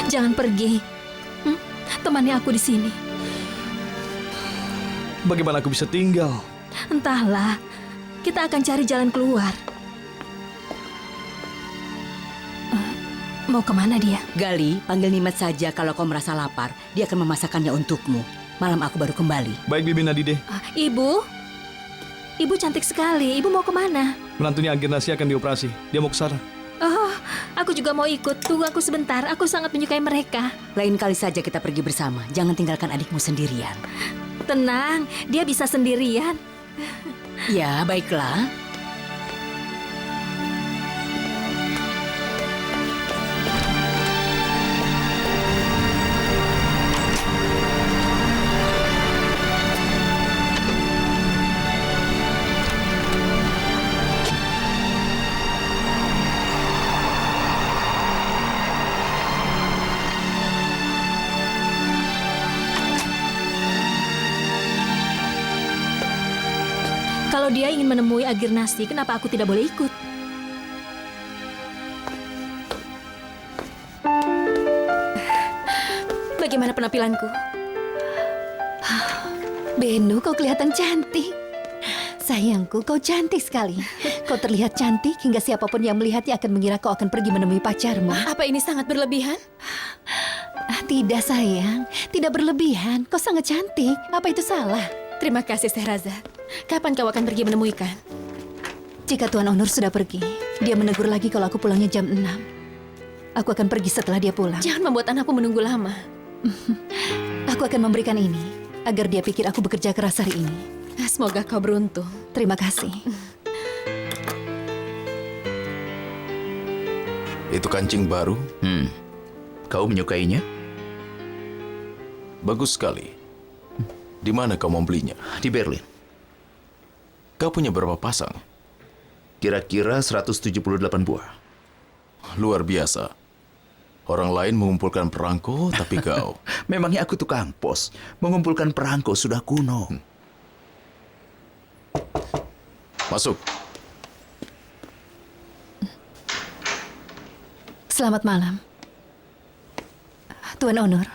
Jangan pergi. Temani aku di sini. Bagaimana aku bisa tinggal? Entahlah, kita akan cari jalan keluar. Mau kemana dia? Gali, panggil Nimet saja kalau kau merasa lapar. Dia akan memasakkannya untukmu. Malam aku baru kembali. Baik, Bibi Nadide. Ibu? Ibu cantik sekali. Ibu mau kemana? Menantunya Agirnasi akan dioperasi. Dia mau ke sana. Oh, aku juga mau ikut. Tunggu aku sebentar. Aku sangat menyukai mereka. Lain kali saja kita pergi bersama. Jangan tinggalkan adikmu sendirian. Tenang, dia bisa sendirian. Ya, baiklah. Kalau dia ingin menemui Agirnasi, kenapa aku tidak boleh ikut? Bagaimana penampilanku? Benu, kau kelihatan cantik. Sayangku, kau cantik sekali. Kau terlihat cantik hingga siapapun yang melihatnya akan mengira kau akan pergi menemui pacarmu. Apa ini sangat berlebihan? Tidak, sayang. Tidak berlebihan. Kau sangat cantik. Apa itu salah? Terima kasih, Sehrazad. Kapan kau akan pergi menemuikan? Jika Tuan Onur sudah pergi, dia menegur lagi kalau aku pulangnya jam 6. Aku akan pergi setelah dia pulang. Jangan membuat anakku menunggu lama. Aku akan memberikan ini, agar dia pikir aku bekerja keras hari ini. Semoga kau beruntung. Terima kasih. Itu kancing baru? Kau menyukainya? Bagus sekali. Di mana kau membelinya? Di Berlin. Kau punya berapa pasang? Kira-kira 178 buah. Luar biasa. Orang lain mengumpulkan perangko, tapi kau... Memangnya aku tukang pos. Mengumpulkan perangko sudah kuno. Masuk. Selamat malam. Tuan Onur,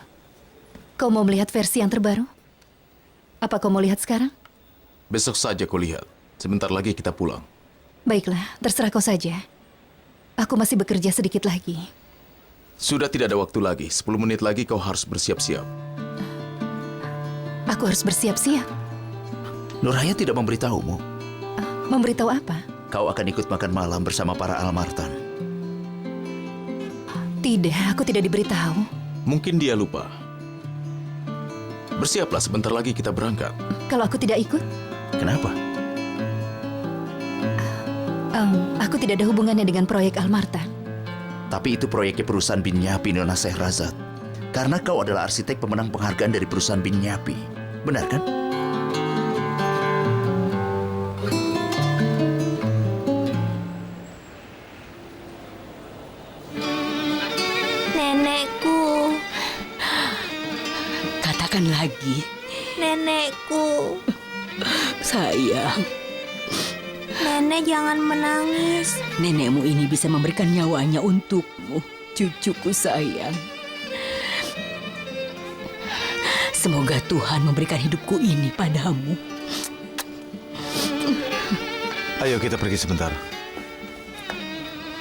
kau mau melihat versi yang terbaru? Apa kau mau lihat sekarang? Besok saja kau lihat. Sebentar lagi kita pulang. Baiklah, terserah kau saja. Aku masih bekerja sedikit lagi. Sudah tidak ada waktu lagi. 10 menit lagi kau harus bersiap-siap. Aku harus bersiap-siap. Nurhaya tidak memberitahumu. Memberitahu apa? Kau akan ikut makan malam bersama para almartan. Tidak, aku tidak diberitahu. Mungkin dia lupa. Bersiaplah, sebentar lagi kita berangkat. Kalau aku tidak ikut, Kenapa? aku tidak ada hubungannya dengan proyek Almartan. Tapi itu proyeknya perusahaan Bin Nyapi, Nona Sehrazad. Karena kau adalah arsitek pemenang penghargaan dari perusahaan Bin Nyapi. Benar kan? Nenekku, Katakan lagi, nenekku. sayang. Nenek jangan menangis. Nenekmu ini bisa memberikan nyawanya untukmu, cucuku sayang. Semoga Tuhan memberikan hidupku ini padamu. Ayo kita pergi sebentar.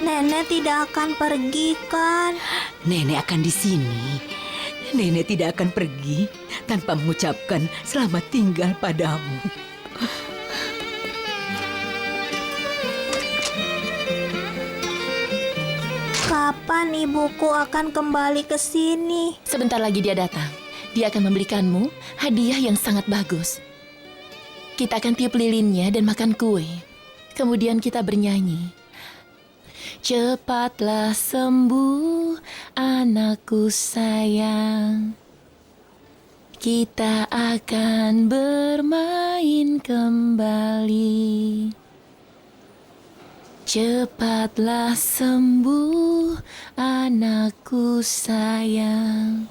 Nenek tidak akan pergi, kan? Nenek akan di sini. Nenek tidak akan pergi tanpa mengucapkan selamat tinggal padamu. Kapan ibuku akan kembali ke sini? Sebentar lagi dia datang. Dia akan memberikanmu hadiah yang sangat bagus. Kita akan tiup lilinnya dan makan kue. Kemudian kita bernyanyi. Cepatlah sembuh, anakku sayang. Kita akan bermain kembali. Cepatlah sembuh, anakku sayang.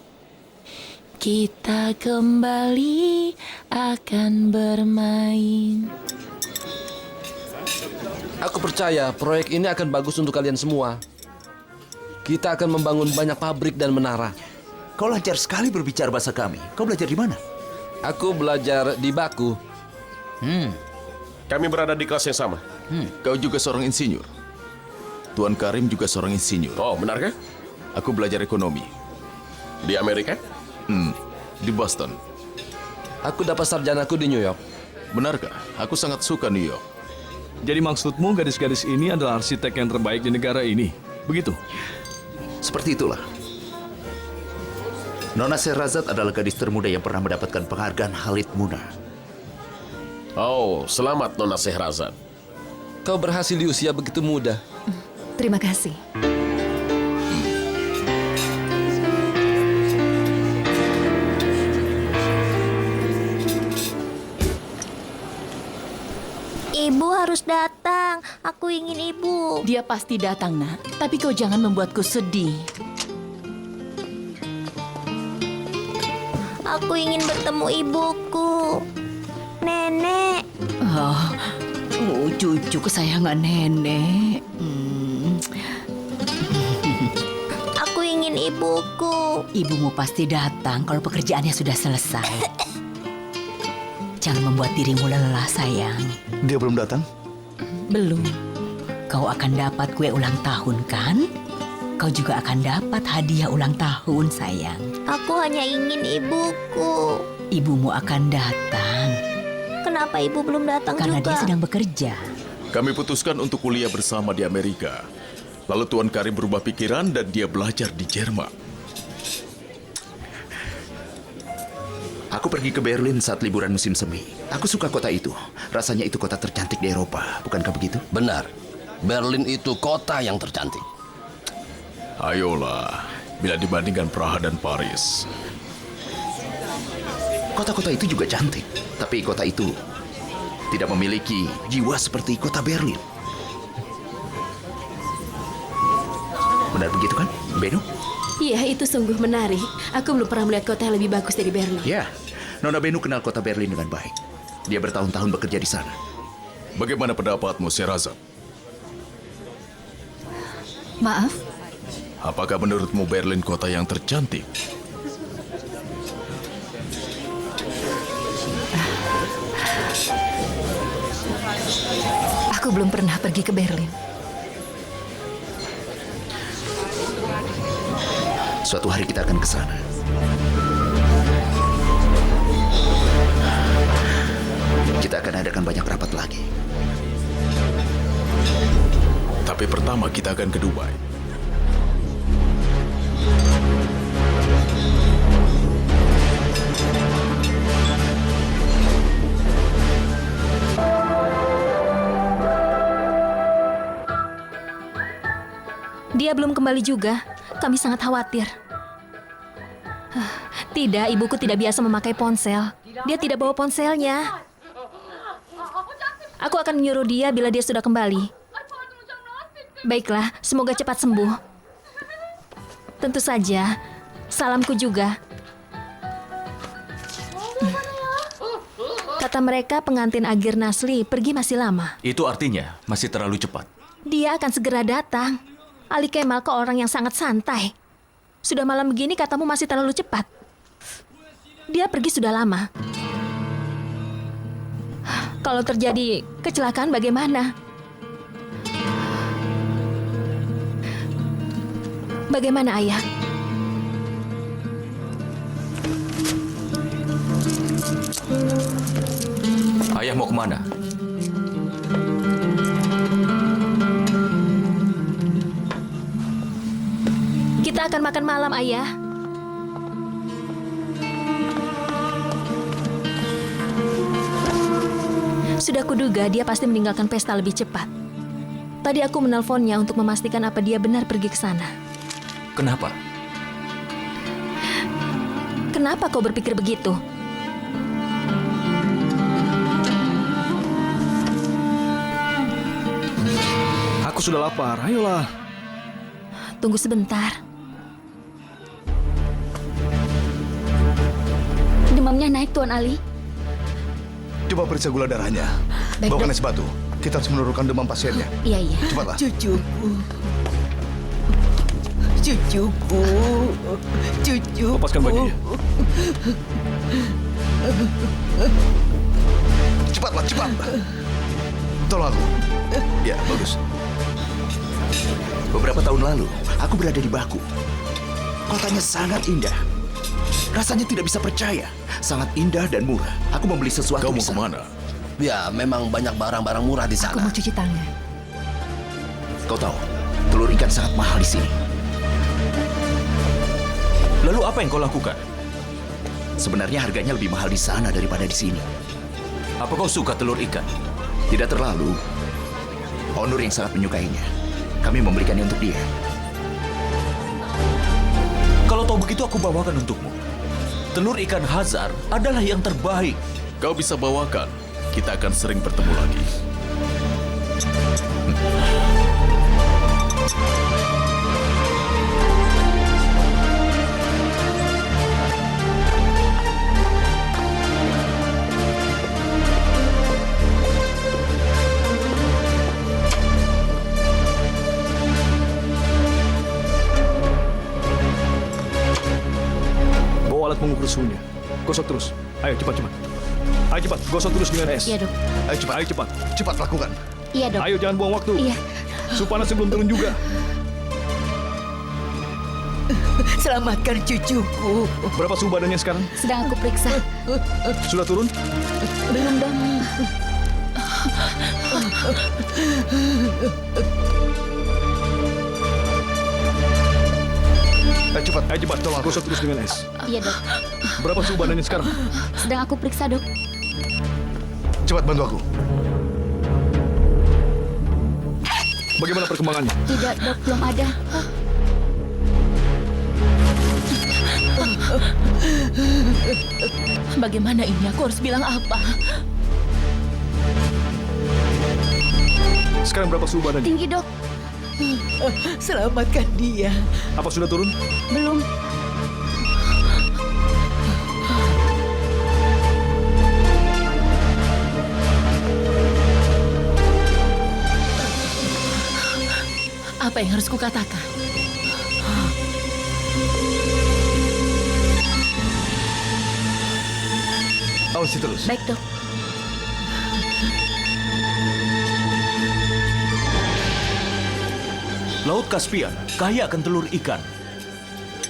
Kita kembali akan bermain. Aku percaya proyek ini akan bagus untuk kalian semua. Kita akan membangun banyak pabrik dan menara. Kau lancar sekali berbicara bahasa kami. Kau belajar di mana? Aku belajar di Baku. Kami berada di kelas yang sama. Kau juga seorang insinyur. Tuan Karim juga seorang insinyur. Oh, benarkah? Aku belajar ekonomi. Di Amerika? Di Boston. Aku dapat sarjanaku di New York. Benarkah? Aku sangat suka New York. Jadi maksudmu gadis-gadis ini adalah arsitek yang terbaik di negara ini? Begitu? Seperti itulah. Nona Sherazad adalah gadis termuda yang pernah mendapatkan penghargaan Khalid Muna. Oh, selamat Nona Sherazad. Kau berhasil di usia begitu muda. Terima kasih. Ibu harus datang. Aku ingin ibu. Dia pasti datang, Nak. Tapi kau jangan membuatku sedih. Aku ingin bertemu ibuku. Nenek. Cucu kesayangan nenek. Aku ingin ibuku. Ibumu pasti datang kalau pekerjaannya sudah selesai. Jangan membuat dirimu lelah, sayang. Dia belum datang? Belum. Kau akan dapat kue ulang tahun, kan? Kau juga akan dapat hadiah ulang tahun, sayang. Aku hanya ingin ibuku. Ibumu akan datang. Kenapa ibu belum datang Karena juga? dia sedang bekerja. Kami putuskan untuk kuliah bersama di Amerika. Lalu Tuan Karim berubah pikiran dan dia belajar di Jerman. Aku pergi ke Berlin saat liburan musim semi. Aku suka kota itu. Rasanya itu kota tercantik di Eropa. Bukankah begitu? Benar. Berlin itu kota yang tercantik. Ayolah, bila dibandingkan Praha dan Paris. Kota-kota itu juga cantik. Tapi kota itu tidak memiliki jiwa seperti kota Berlin. Benar begitu kan, Beno? Iya, itu sungguh menarik. Aku belum pernah melihat kota yang lebih bagus dari Berlin. Ya, Nona Beno kenal kota Berlin dengan baik. Dia bertahun-tahun bekerja di sana. Bagaimana pendapatmu, Sherazad? Maaf, Apakah menurutmu Berlin kota yang tercantik? aku belum pernah pergi ke Berlin. Suatu hari kita akan ke sana. Kita akan adakan banyak rapat lagi. Tapi pertama kita akan ke Dubai. Dia belum kembali juga. Kami sangat khawatir. Tidak, ibuku tidak biasa memakai ponsel. Dia tidak bawa ponselnya. Aku akan menyuruh dia bila dia sudah kembali. Baiklah, semoga cepat sembuh. Tentu saja, salamku juga. Kata mereka pengantin Agir Nasli pergi masih lama. Itu artinya masih terlalu cepat. Dia akan segera datang. Ali Kemal ke orang yang sangat santai. Sudah malam begini katamu masih terlalu cepat. Dia pergi sudah lama. Kalau terjadi kecelakaan bagaimana? Bagaimana, Ayah? Ayah mau kemana? Kita akan makan malam, Ayah. Sudah kuduga dia pasti meninggalkan pesta lebih cepat. Tadi aku menelponnya untuk memastikan apa dia benar pergi ke sana. Kenapa? Kenapa kau berpikir begitu? Aku sudah lapar, ayolah. Tunggu sebentar. Demamnya naik, Tuan Ali. Coba periksa gula darahnya. Baik, Bawakan Dok. es batu. Kita harus menurunkan demam pasiennya. Iya, iya. Cepatlah. Cucuku. cucuku, cucuku. Lepaskan baginya. Cepatlah, cepat. Tolong aku. Ya, bagus. Beberapa tahun lalu, aku berada di Baku. Kotanya sangat indah. Rasanya tidak bisa percaya. Sangat indah dan murah. Aku membeli sesuatu Kau di mau sana. kemana? Ya, memang banyak barang-barang murah di Aku sana. mau cuci tangan. Kau tahu, telur ikan sangat mahal di sini. Lalu apa yang kau lakukan? Sebenarnya harganya lebih mahal di sana daripada di sini. Apa kau suka telur ikan? Tidak terlalu. Honor yang sangat menyukainya. Kami memberikannya untuk dia. Kalau tahu begitu aku bawakan untukmu. Telur ikan Hazar adalah yang terbaik. Kau bisa bawakan. Kita akan sering bertemu lagi. Bawa alat mengukur suhunya. Gosok terus. Ayo cepat. Ayo cepat, gosok terus dengan es. Iya, Dok. Ayo cepat. Cepat lakukan. Iya, Dok. Ayo jangan buang waktu. Iya. Suhu panasnya belum turun juga. Selamatkan cucuku. Berapa suhu badannya sekarang? Sedang aku periksa. Sudah turun? Belum, Dok. Ayo cepat, tolong gosok terus dengan es. Iya, Dok. Berapa suhu badannya sekarang? Sedang aku periksa, Dok. Cepat bantu aku. Bagaimana perkembangannya? Tidak, Dok. Belum ada. Bagaimana ini? Aku harus bilang apa? Sekarang berapa suhu badannya? Tinggi, Dok. Selamatkan dia. Apa sudah turun? Belum. Apa yang harus kukatakan? Awasi terus. Baik, Dok. Laut Kaspian kaya akan telur ikan.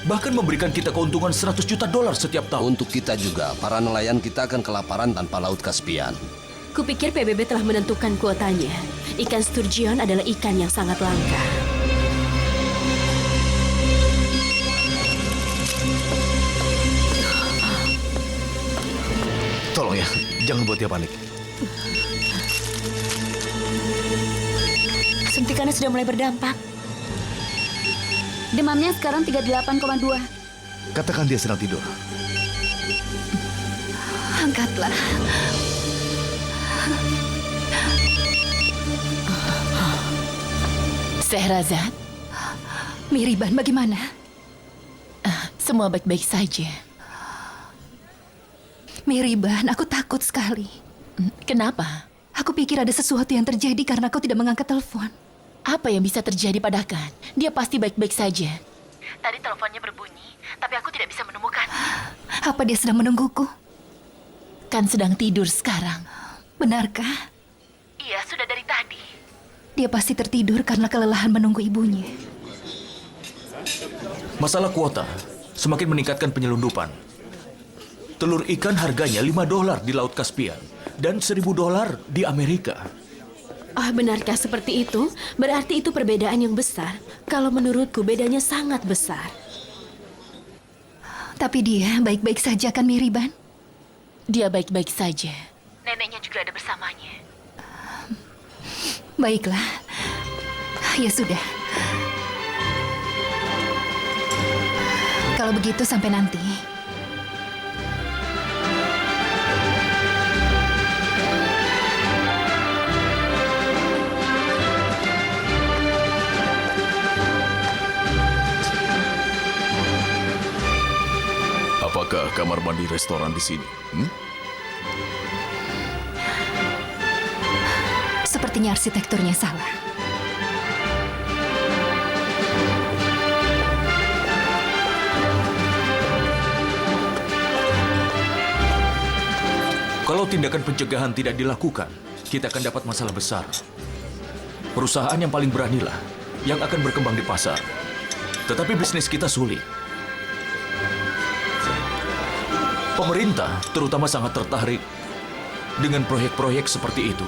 Bahkan memberikan kita keuntungan $100 juta setiap tahun. Untuk kita juga, para nelayan kita akan kelaparan tanpa Laut Kaspian. Kupikir PBB telah menentukan kuotanya. Ikan sturgeon adalah ikan yang sangat langka. Tolong ya, jangan buat dia panik. Suntikannya sudah mulai berdampak. Demamnya sekarang 38,2. Katakan dia sedang tidur. Angkatlah. Sehrazad, Miriban, bagaimana? semua baik-baik saja. Miriban, aku takut sekali. Kenapa? Aku pikir ada sesuatu yang terjadi karena kau tidak mengangkat telepon. Apa yang bisa terjadi pada Kan? Dia pasti baik-baik saja. Tadi teleponnya berbunyi, tapi aku tidak bisa menemukan. Apa dia sedang menungguku? Kan sedang tidur sekarang. Benarkah? Iya, sudah dari tadi. Dia pasti tertidur karena kelelahan menunggu ibunya. Masalah kuota semakin meningkatkan penyelundupan. Telur ikan harganya $5 di Laut Kaspian dan $1.000 di Amerika. Oh, benarkah seperti itu? Berarti itu perbedaan yang besar. Kalau menurutku bedanya sangat besar. Tapi dia baik-baik saja kan, Miriban? Dia baik-baik saja. Neneknya juga ada bersamanya. Baiklah. Ya sudah. Kalau begitu sampai nanti. Apakah kamar mandi restoran di sini? Sepertinya arsitekturnya salah. tindakan pencegahan tidak dilakukan, kita akan dapat masalah besar. Perusahaan yang paling beranilah yang akan berkembang di pasar. Tetapi bisnis kita sulit. Pemerintah terutama sangat tertarik dengan proyek-proyek seperti itu.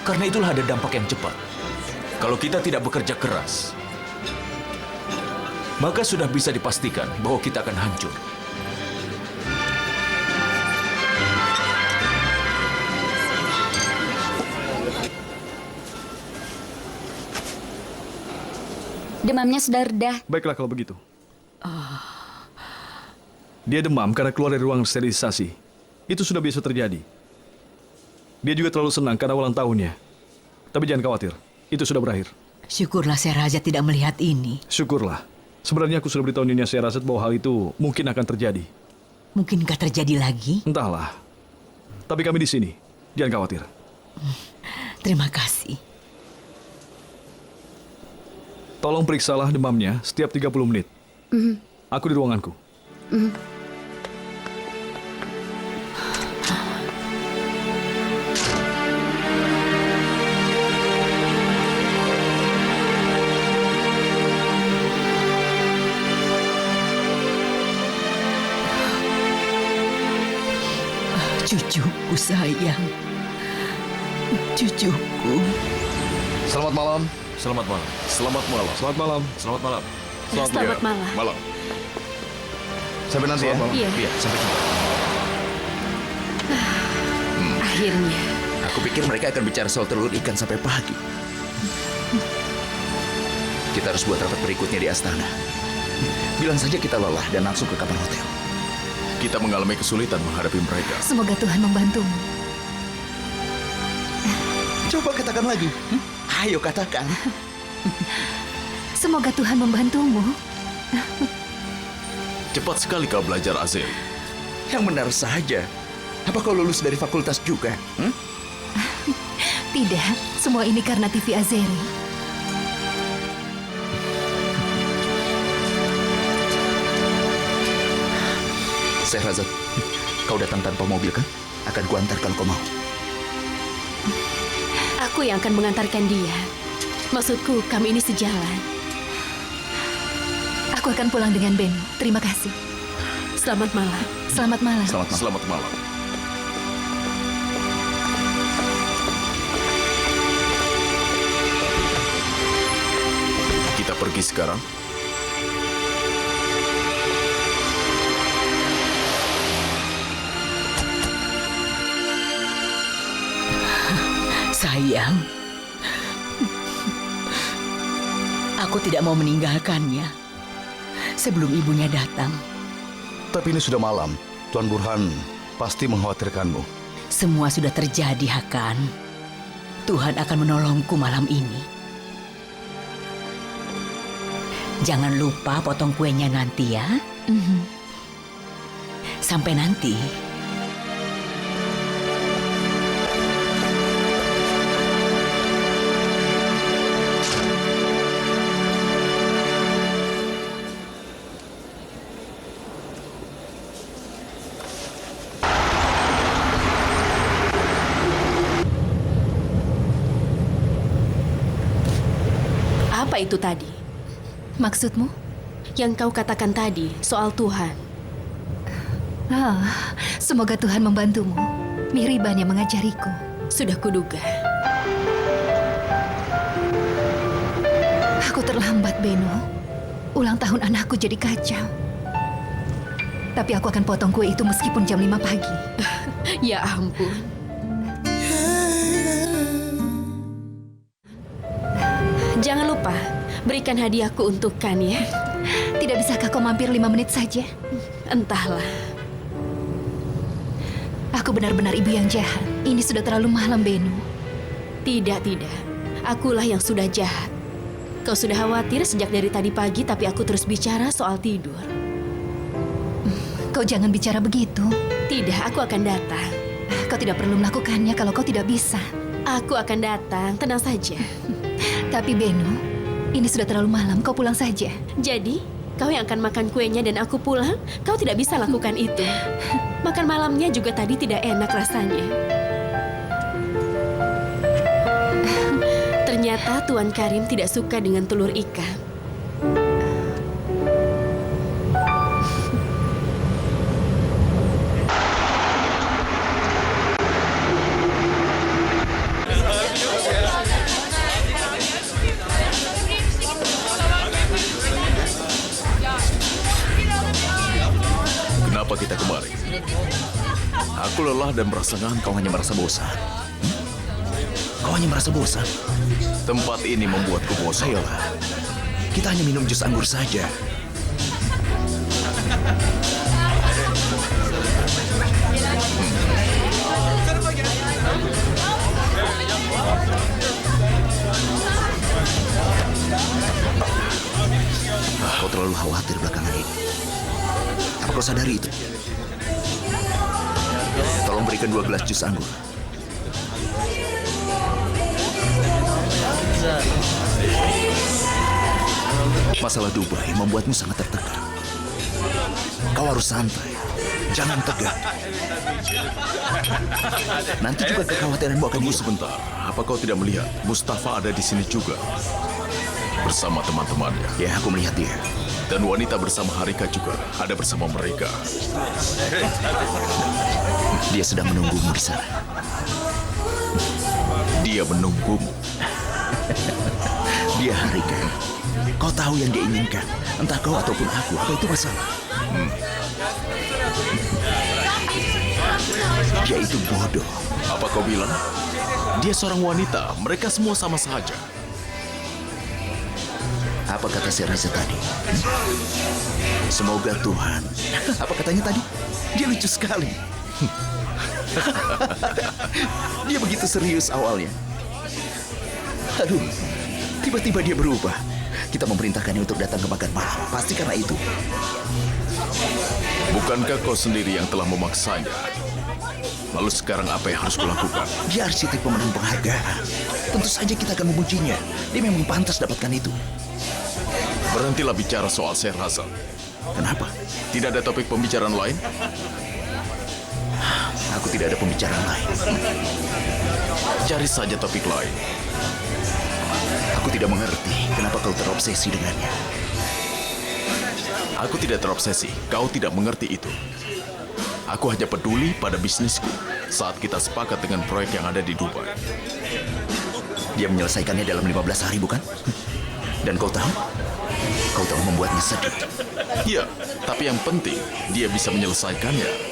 Karena itulah ada dampak yang cepat. Kalau kita tidak bekerja keras, maka sudah bisa dipastikan bahwa kita akan hancur. Demamnya sudah reda. Baiklah kalau begitu. Dia demam karena keluar dari ruang sterilisasi. Itu sudah biasa terjadi. Dia juga terlalu senang karena ulang tahunnya. Tapi jangan khawatir, itu sudah berakhir. Syukurlah Sehrazad tidak melihat ini. Syukurlah. Sebenarnya aku sudah beritahu Nyonya Sehrazad bahwa hal itu mungkin akan terjadi. Mungkinkah terjadi lagi? Entahlah. Tapi kami di sini. Jangan khawatir. Terima kasih. Tolong periksalah demamnya setiap 30 menit. Aku di ruanganku. Cucuku sayang. Cucuku. Selamat malam. Selamat malam. Selamat malam. Selamat malam. Selamat malam. Selamat malam. Malam. Sampai nanti ya. Iya. Iya, sampai jumpa. Akhirnya. Aku pikir mereka akan bicara soal telur ikan sampai pagi. Kita harus buat rapat berikutnya di Astana. Bilang saja kita lelah dan langsung ke kamar hotel. Kita mengalami kesulitan menghadapi mereka. Semoga Tuhan membantumu. Coba katakan lagi. Ayo katakan. Semoga Tuhan membantumu. Cepat sekali kau belajar, Azeri. Yang benar saja. Apa kau lulus dari fakultas juga? Tidak, semua ini karena TV Azeri. Sehrazad, kau datang tanpa mobil kan? Akan kuantar kalau kau mau. Aku yang akan mengantarkan dia. Maksudku, kami ini sejalan. Aku akan pulang dengan Beno. Terima kasih. Selamat malam. Selamat malam. Selamat malam. Selamat malam. Kita pergi sekarang. Sayang. Aku tidak mau meninggalkannya sebelum ibunya datang. Tapi ini sudah malam. Tuan Burhan pasti mengkhawatirkanmu. Semua sudah terjadi, Hakan. Tuhan akan menolongku malam ini. Jangan lupa potong kuenya nanti ya. Sampai nanti. Apa itu tadi? Maksudmu? Yang kau katakan tadi soal Tuhan. Semoga Tuhan membantumu. Mihriban yang mengajariku. Sudah kuduga. Aku terlambat, Beno. Ulang tahun anakku jadi kacau. Tapi aku akan potong kue itu meskipun jam 5 pagi. Ya ampun. Jangan lupa, berikan hadiahku untuk Kan ya. Tidak bisakah kau mampir 5 menit saja? Entahlah. Aku benar-benar ibu yang jahat. Ini sudah terlalu malam, Beno. Tidak. Akulah yang sudah jahat. Kau sudah khawatir sejak dari tadi pagi, tapi aku terus bicara soal tidur. Kau jangan bicara begitu. Tidak, aku akan datang. Kau tidak perlu melakukannya kalau kau tidak bisa. Aku akan datang, tenang saja. Tapi Beno, ini sudah terlalu malam, kau pulang saja. Jadi, kau yang akan makan kuenya dan aku pulang, kau tidak bisa lakukan itu. Makan malamnya juga tadi tidak enak rasanya. Ternyata Tuan Karim tidak suka dengan telur ika. Kenapa kita kemari? Aku lelah dan merasa ngantuk. Kau hanya merasa bosan. Kau hanya merasa bosan. Tempat ini membuatku bosan. Ayolah, kita hanya minum jus anggur saja. Kau terlalu khawatir belakangan ini. Apa kau sadari itu? Tolong berikan 2 gelas jus anggur. Masalah Dubai membuatmu sangat tertekan. Kau harus santai, jangan tegang. Nanti juga kekhawatiranmu akan Tunggu hilang. sebentar. Apa kau tidak melihat Mustafa ada di sini juga bersama teman-temannya? Ya, aku melihat dia. Dan wanita bersama Harika juga ada bersama mereka. Dia sedang menunggumu di sana. Dia menunggumu. Dia Harika. Kau tahu yang dia inginkan. Entah kau ataupun aku. Apa itu masalah? Dia itu bodoh. Apa kau bilang? Dia seorang wanita. Mereka semua sama saja. Apa kata si Raja tadi? Semoga Tuhan. Apa katanya tadi? Dia lucu sekali. Dia begitu serius awalnya. Aduh, tiba-tiba dia berubah. Kita memerintahkannya untuk datang ke makan malam. Pasti karena itu. Bukankah kau sendiri yang telah memaksanya? Lalu sekarang apa yang harus kulakukan? Dia arsitek pemenang penghargaan. Tentu saja kita akan memujinya. Dia memang pantas dapatkan itu. Berhentilah bicara soal Sherazad. Kenapa? Tidak ada topik pembicaraan lain? Aku tidak ada pembicaraan lain. Cari saja topik lain. Aku tidak mengerti kenapa kau terobsesi dengannya. Aku tidak terobsesi. Kau tidak mengerti itu. Aku hanya peduli pada bisnisku saat kita sepakat dengan proyek yang ada di Dubai. Dia menyelesaikannya dalam 15 hari, bukan? Dan kau tahu? Kau telah membuatnya sedih. Iya, tapi yang penting dia bisa menyelesaikannya.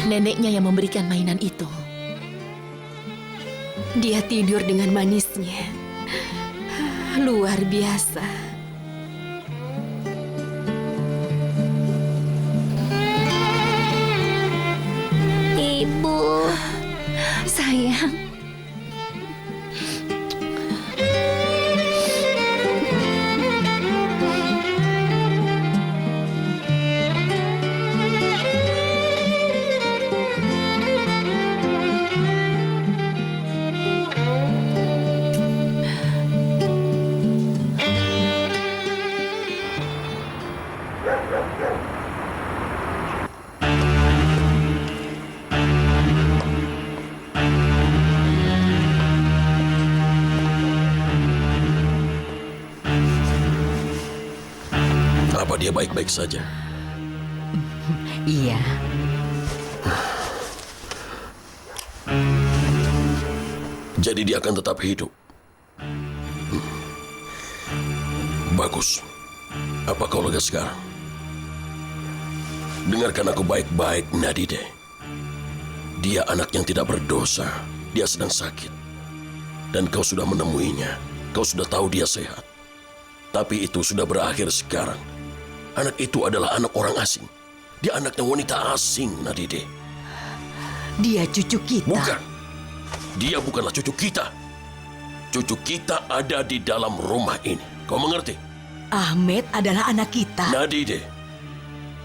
Neneknya yang memberikan mainan itu. Dia tidur dengan manisnya. Luar biasa. Ibu, sayang. Apa dia baik-baik saja? Iya. Jadi dia akan tetap hidup. Bagus. Apa kau lega sekarang? Dengarkan aku baik-baik, Nadide. Dia anak yang tidak berdosa. Dia sedang sakit. Dan kau sudah menemuinya. Kau sudah tahu dia sehat. Tapi itu sudah berakhir sekarang. Anak itu adalah anak orang asing. Dia anaknya wanita asing, Nadide. Dia cucu kita. Bukan. Dia bukanlah cucu kita. Cucu kita ada di dalam rumah ini. Kau mengerti? Ahmed adalah anak kita. Nadide,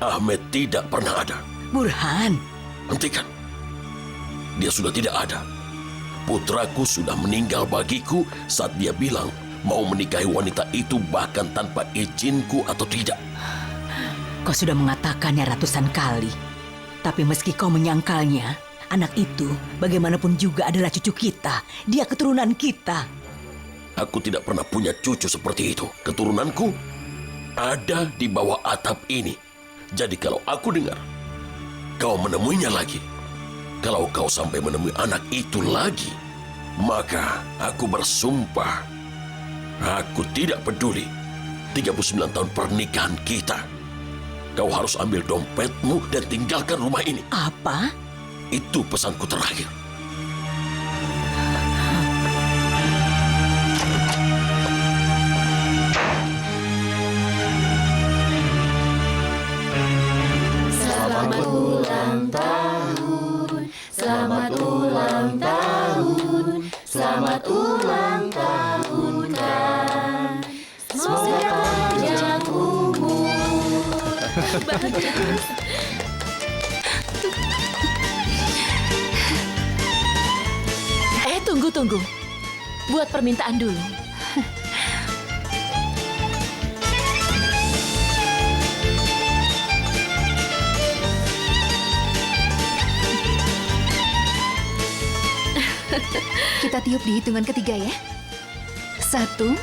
Ahmed tidak pernah ada. Burhan, Hentikan. Dia sudah tidak ada. Putraku sudah meninggal bagiku saat dia bilang mau menikahi wanita itu bahkan tanpa izinku atau tidak. kau sudah mengatakannya ratusan kali. Tapi meski kau menyangkalnya, anak itu bagaimanapun juga adalah cucu kita. Dia keturunan kita. Aku tidak pernah punya cucu seperti itu. Keturunanku ada di bawah atap ini. Jadi kalau aku dengar kau menemuinya lagi, kalau kau sampai menemui anak itu lagi, maka aku bersumpah, aku tidak peduli 39 tahun pernikahan kita. Kau harus ambil dompetmu dan tinggalkan rumah ini. Apa? Itu pesanku terakhir. Selamat ulang tahun, selamat ulang tahun, selamat ulang tahun kan. Semoga panjang umur. Tunggu. Buat permintaan dulu. Kita tiup di hitungan ketiga ya. 1, 2,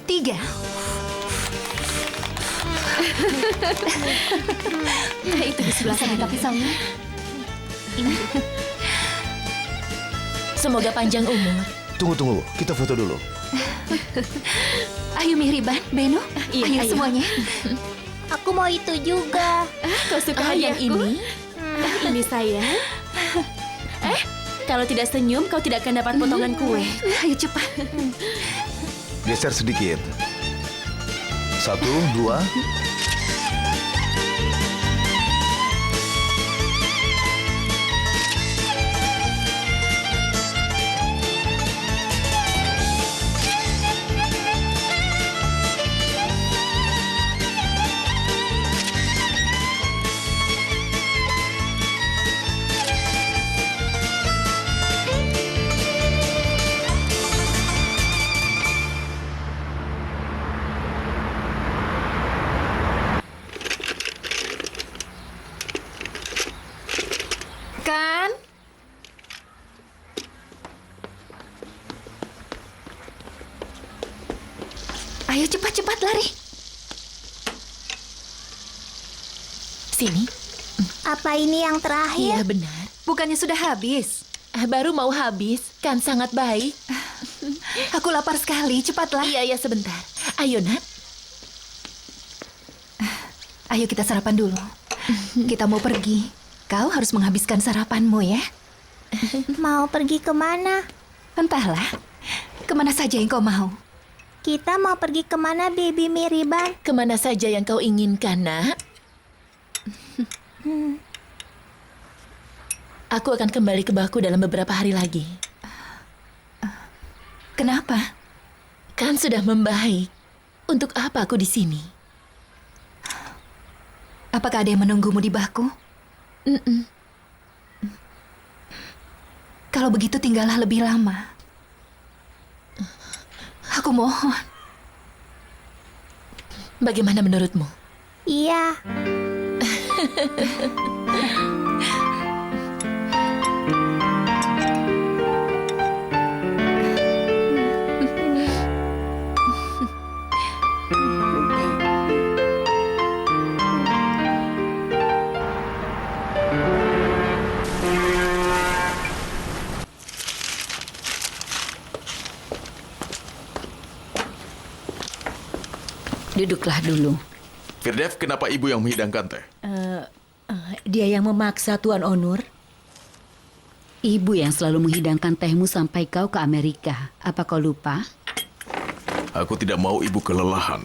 3. Nah, itu di sebelah sana. Tapi sama. Ini. Semoga panjang umur. Tunggu. Kita foto dulu. Ayo Mihriban, Beno. Ayo semuanya. Aku mau itu juga. Kau suka yang ini? Ini sayang. Kalau tidak senyum, kau tidak akan dapat potongan kue. Ayo cepat. Geser sedikit. 1, 2. Kan? Ayo cepat lari. Sini. Apa ini yang terakhir? Iya benar. Bukannya sudah habis? Baru mau habis, kan sangat baik. Aku lapar sekali, cepatlah. Iya, sebentar. Ayo, Nak. Ayo kita sarapan dulu. Kita mau pergi. Kau harus menghabiskan sarapanmu ya. Mau pergi kemana? Entahlah, kemana saja yang kau mau. Kita mau pergi kemana, Baby Mihriban? Kemana saja yang kau inginkan, Nak. Aku akan kembali ke Baku dalam beberapa hari lagi. Kenapa? Kan sudah membaik. Untuk apa aku di sini? Apakah ada yang menunggumu di Baku? Kalau begitu tinggallah lebih lama. Aku mohon. Bagaimana menurutmu? Iya. Duduklah dulu. Firdev, kenapa ibu yang menghidangkan teh? Dia yang memaksa, Tuan Onur. Ibu yang selalu menghidangkan tehmu sampai kau ke Amerika. Apa kau lupa? Aku tidak mau ibu kelelahan.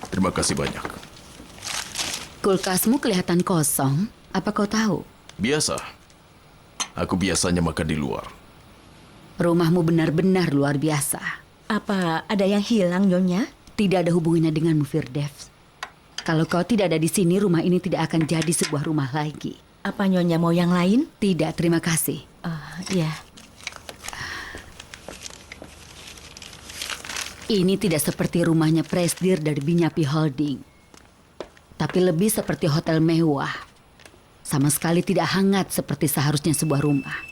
Terima kasih banyak. Kulkasmu kelihatan kosong. Apa kau tahu? Biasa. Aku biasanya makan di luar. Rumahmu benar-benar luar biasa. Apa ada yang hilang, Nyonya? Tidak ada hubungannya denganmu, Firdev. Kalau kau tidak ada di sini, rumah ini tidak akan jadi sebuah rumah lagi. Apa Nyonya mau yang lain? Tidak, terima kasih. Ya. Ini tidak seperti rumahnya Presdir dari Binyapi Holding. Tapi lebih seperti hotel mewah. Sama sekali tidak hangat seperti seharusnya sebuah rumah.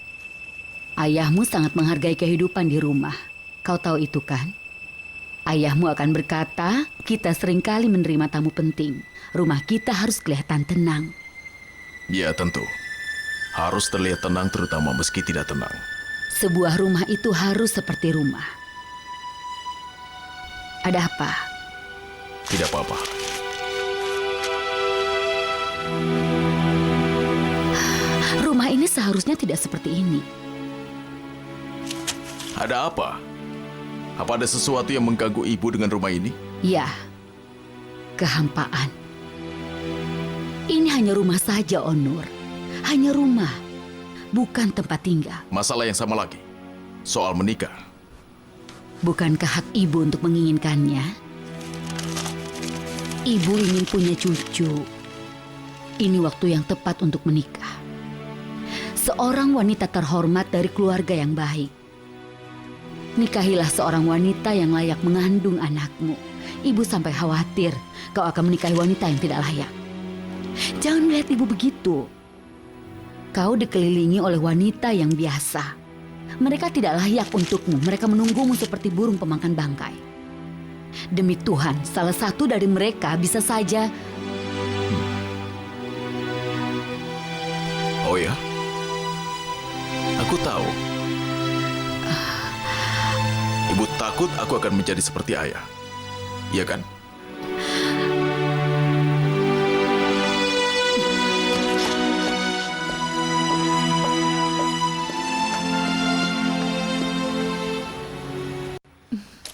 Ayahmu sangat menghargai kehidupan di rumah. Kau tahu itu kan? Ayahmu akan berkata, kita seringkali menerima tamu penting. Rumah kita harus kelihatan tenang. Ya tentu. Harus terlihat tenang terutama meski tidak tenang. Sebuah rumah itu harus seperti rumah. Ada apa? Tidak apa-apa. Rumah ini seharusnya tidak seperti ini. Ada apa? Apa ada sesuatu yang mengganggu ibu dengan rumah ini? Ya, kehampaan. Ini hanya rumah saja, Onur. Hanya rumah, bukan tempat tinggal. Masalah yang sama lagi. Soal menikah. Bukankah hak ibu untuk menginginkannya? Ibu ingin punya cucu. Ini waktu yang tepat untuk menikah. Seorang wanita terhormat dari keluarga yang baik. Nikahilah seorang wanita yang layak mengandung anakmu. Ibu sampai khawatir kau akan menikahi wanita yang tidak layak. Jangan melihat ibu begitu. Kau dikelilingi oleh wanita yang biasa. Mereka tidak layak untukmu. Mereka menunggumu seperti burung pemakan bangkai. Demi Tuhan, salah satu dari mereka bisa saja... Oh ya? Aku tahu. Ibu takut aku akan menjadi seperti ayah. Iya kan?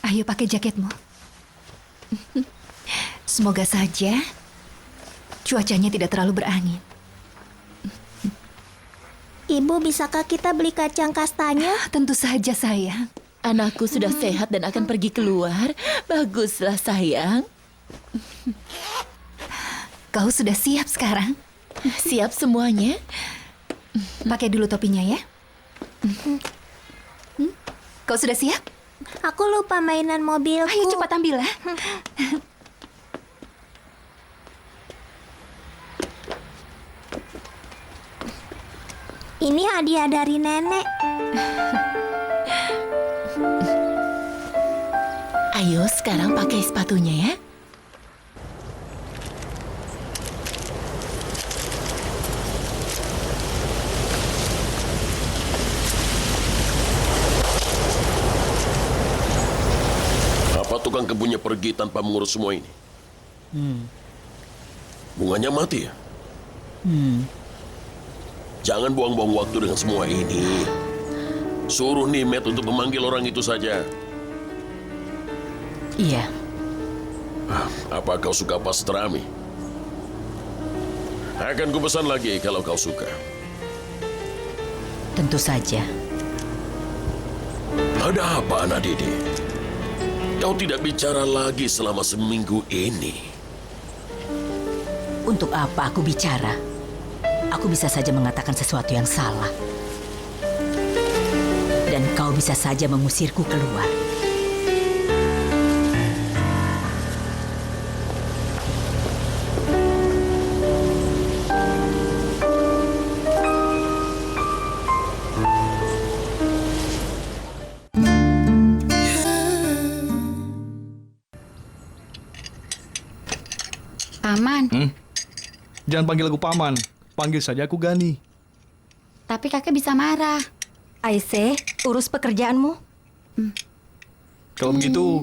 Ayo pakai jaketmu. Semoga saja cuacanya tidak terlalu berangin. Ibu, bisakah kita beli kacang kastanya? Tentu saja, sayang. Anakku sudah sehat dan akan pergi keluar. Baguslah, sayang. Kau sudah siap sekarang? Siap semuanya. Pakai dulu topinya ya. Kau sudah siap? Aku lupa mainan mobilku. Ayo cepat ambil lah. Ini hadiah dari nenek. Ayo sekarang pakai sepatunya ya. Apa tukang kebunnya pergi tanpa mengurus semua ini? Bunganya mati ya? Jangan buang-buang waktu dengan semua ini. Suruh Nimet untuk memanggil orang itu saja. Iya. Apa kau suka pastrami? Akan kupesan lagi kalau kau suka. Tentu saja. Ada apa, anak Dede? Kau tidak bicara lagi selama seminggu ini. Untuk apa aku bicara? Aku bisa saja mengatakan sesuatu yang salah. Dan kau bisa saja mengusirku keluar. Paman, Jangan panggil aku paman. Panggil saja aku Gani. tapi kakek bisa marah. Aisyah, urus pekerjaanmu. Kalau begitu,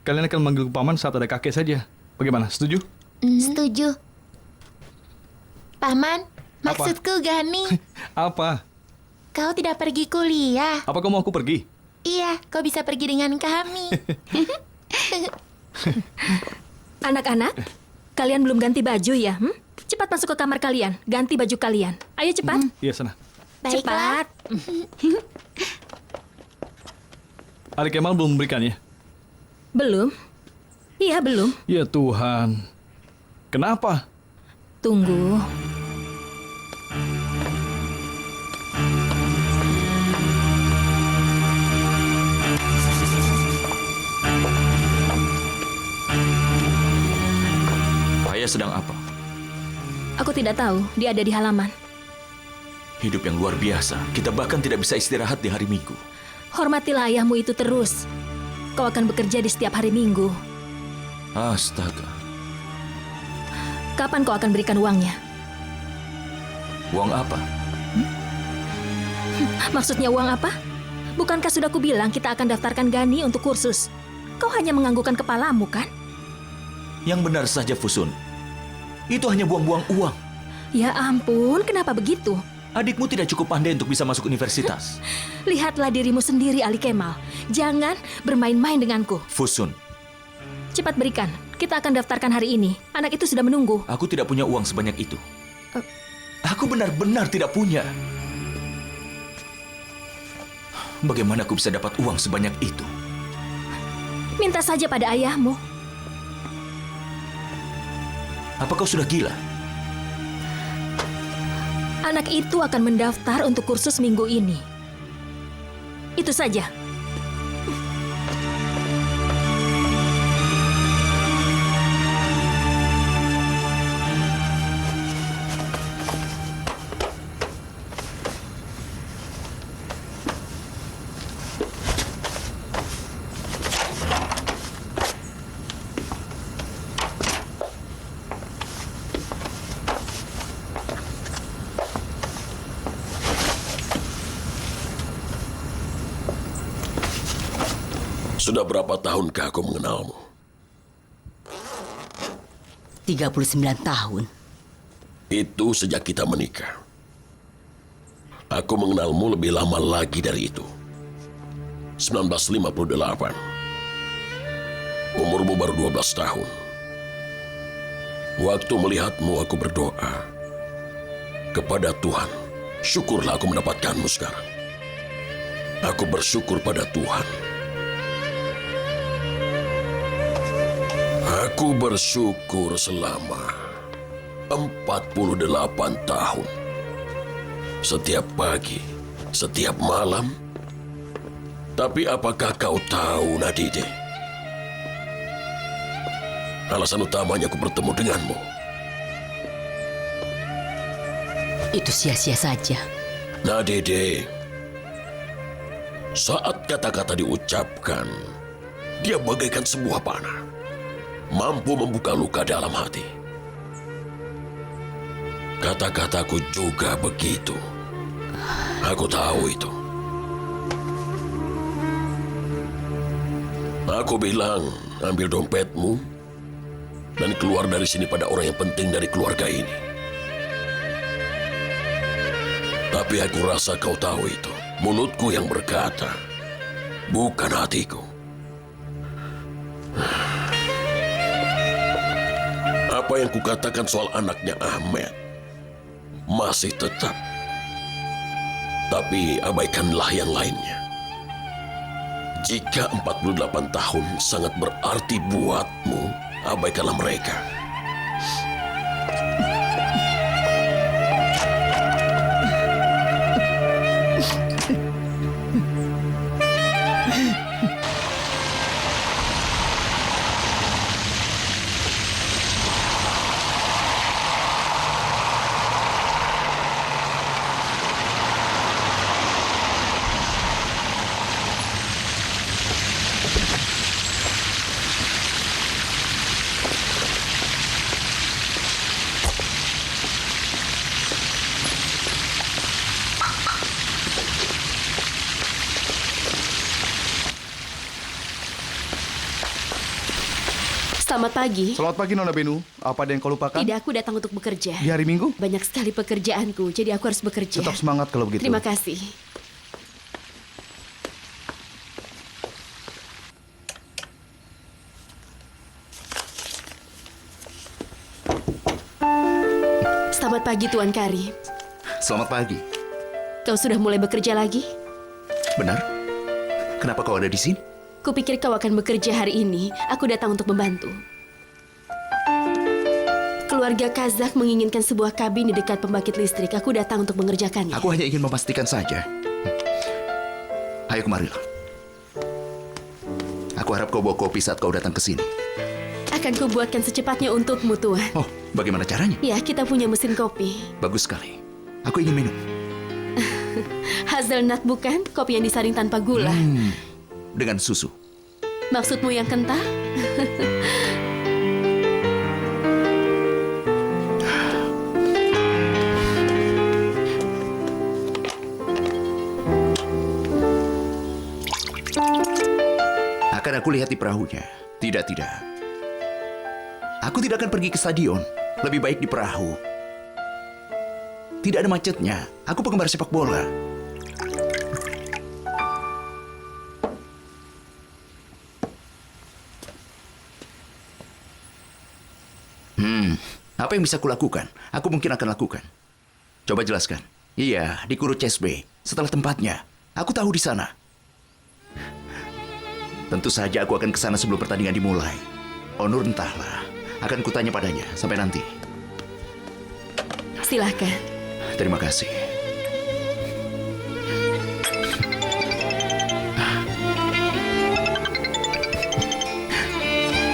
kalian akan manggil paman saat ada kakek saja. Bagaimana? Setuju? Setuju. Paman, Apa? maksudku Gani. Apa? Kau tidak pergi kuliah. Apa kau mau aku pergi? Iya, kau bisa pergi dengan kami. Anak-anak, kalian belum ganti baju ya? Cepat masuk ke kamar kalian, ganti baju kalian. Ayo cepat. Iya, sana. Cepat. Adik Kemal belum memberikan ya? Belum? Iya, belum. Ya Tuhan. Kenapa? Tunggu. Ayah sedang apa? Aku tidak tahu, dia ada di halaman. Hidup yang luar biasa. Kita bahkan tidak bisa istirahat di hari Minggu. Hormatilah ayahmu itu terus. Kau akan bekerja di setiap hari Minggu. Astaga. Kapan kau akan berikan uangnya? Uang apa? Maksudnya uang apa? Bukankah sudah kubilang kita akan daftarkan Gani untuk kursus? Kau hanya menganggukkan kepalamu, kan? Yang benar saja, Fusun. Itu hanya buang-buang uang. Ya ampun, kenapa begitu? Adikmu tidak cukup pandai untuk bisa masuk universitas. Lihatlah dirimu sendiri, Ali Kemal. Jangan bermain-main denganku. Fusun, Cepat berikan. Kita akan daftarkan hari ini. Anak itu sudah menunggu. aku tidak punya uang sebanyak itu. Aku benar-benar tidak punya. Bagaimana aku bisa dapat uang sebanyak itu? Minta saja pada ayahmu. Apa kau sudah gila? Anak itu akan mendaftar untuk kursus minggu ini. Itu saja. Sudah berapa tahunkah aku mengenalmu? 39 tahun. Itu sejak kita menikah. Aku mengenalmu lebih lama lagi dari itu. 1958. Umurmu baru 12 tahun. Waktu melihatmu aku berdoa kepada Tuhan. Syukurlah aku mendapatkanmu sekarang. Aku bersyukur pada Tuhan. Aku bersyukur selama 48 tahun. Setiap pagi, setiap malam. Tapi apakah kau tahu, Nadide? Alasan utamanya aku bertemu denganmu. Itu sia-sia saja. Nadide, saat kata-kata diucapkan, dia bagaikan sebuah panah. Mampu membuka luka dalam hati. Kata-kataku juga begitu. Aku tahu itu. Aku bilang, ambil dompetmu dan keluar dari sini pada orang yang penting dari keluarga ini. Tapi aku rasa kau tahu itu. Mulutku yang berkata, bukan hatiku. Apa yang kukatakan soal anaknya Ahmed masih tetap. Tapi abaikanlah yang lainnya. Jika 48 tahun sangat berarti buatmu, abaikanlah mereka. Selamat pagi. Selamat pagi, Nona Benu. Apa ada yang kau lupakan? Tidak, aku datang untuk bekerja. Di hari Minggu? Banyak sekali pekerjaanku, jadi aku harus bekerja. Tetap semangat kalau begitu. Terima kasih. Selamat pagi, Tuan Kari. Selamat pagi. Kau sudah mulai bekerja lagi? Benar? Kenapa kau ada di sini? Kupikir kau akan bekerja hari ini. Aku datang untuk membantu. Keluarga Kazak menginginkan sebuah kabin di dekat pembangkit listrik. Aku datang untuk mengerjakannya. Aku hanya ingin memastikan saja. Ayo kemarilah. Aku harap kau bawa kopi saat kau datang ke sini. Akan kubuatkan secepatnya untukmu, Tuan. Oh, bagaimana caranya? Ya, kita punya mesin kopi. Bagus sekali. Aku ingin minum. Hazelnut bukan? Kopi yang disaring tanpa gula. Dengan susu. Maksudmu yang kental? Akan aku lihat di perahunya. Tidak. Aku tidak akan pergi ke stadion. Lebih baik di perahu. Tidak ada macetnya. Aku penggemar sepak bola. Apa yang bisa kulakukan? Aku mungkin akan lakukan. Coba jelaskan. Iya, di Kuru Chesbe. Setelah tempatnya. Aku tahu di sana. Tentu saja aku akan ke sana sebelum pertandingan dimulai. Onur entahlah. Akan kutanya padanya. Sampai nanti. Silakan. Terima kasih.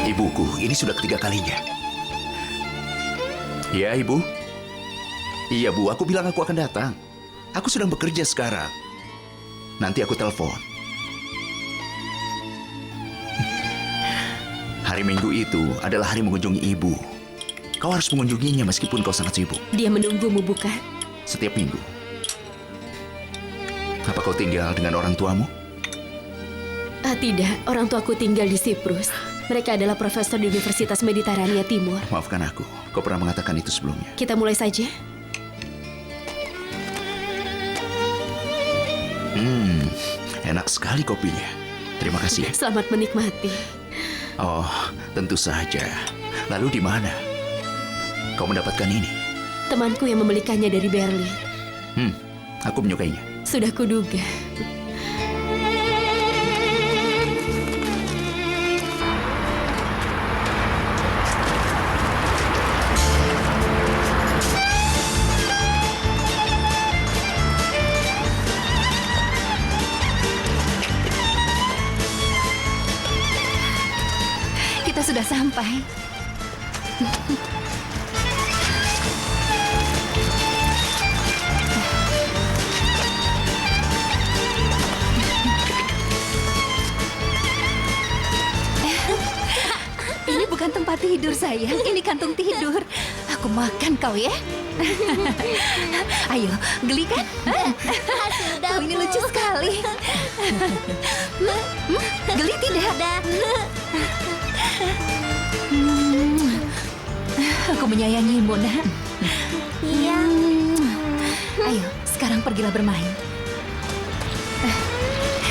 Ibuku, ini sudah ketiga kalinya. Ya, Ibu. Iya, Bu. Aku bilang aku akan datang. Aku sedang bekerja sekarang. Nanti aku telepon. Hari Minggu itu adalah hari mengunjungi Ibu. Kau harus mengunjunginya meskipun kau sangat sibuk. Dia menunggumu, bukan? Setiap minggu. Apa kau tinggal dengan orang tuamu? Tidak. Orang tuaku tinggal di Siprus. Mereka adalah profesor di Universitas Mediterania Timur. Maafkan aku. Kau pernah mengatakan itu sebelumnya. Kita mulai saja. Enak sekali kopinya. Terima kasih. Selamat menikmati. Oh, tentu saja. Lalu di mana kau mendapatkan ini? Temanku yang membelikannya dari Berlin. Aku menyukainya. Sudah kuduga. Kita sudah sampai. Ini bukan tempat tidur, sayang. Ini kantung tidur. Aku makan kau ya. Ayo, geli kan? Kau ini lucu sekali. Geli tidak? Aku menyayangimu, nak. Iya. Ayo, sekarang pergilah bermain.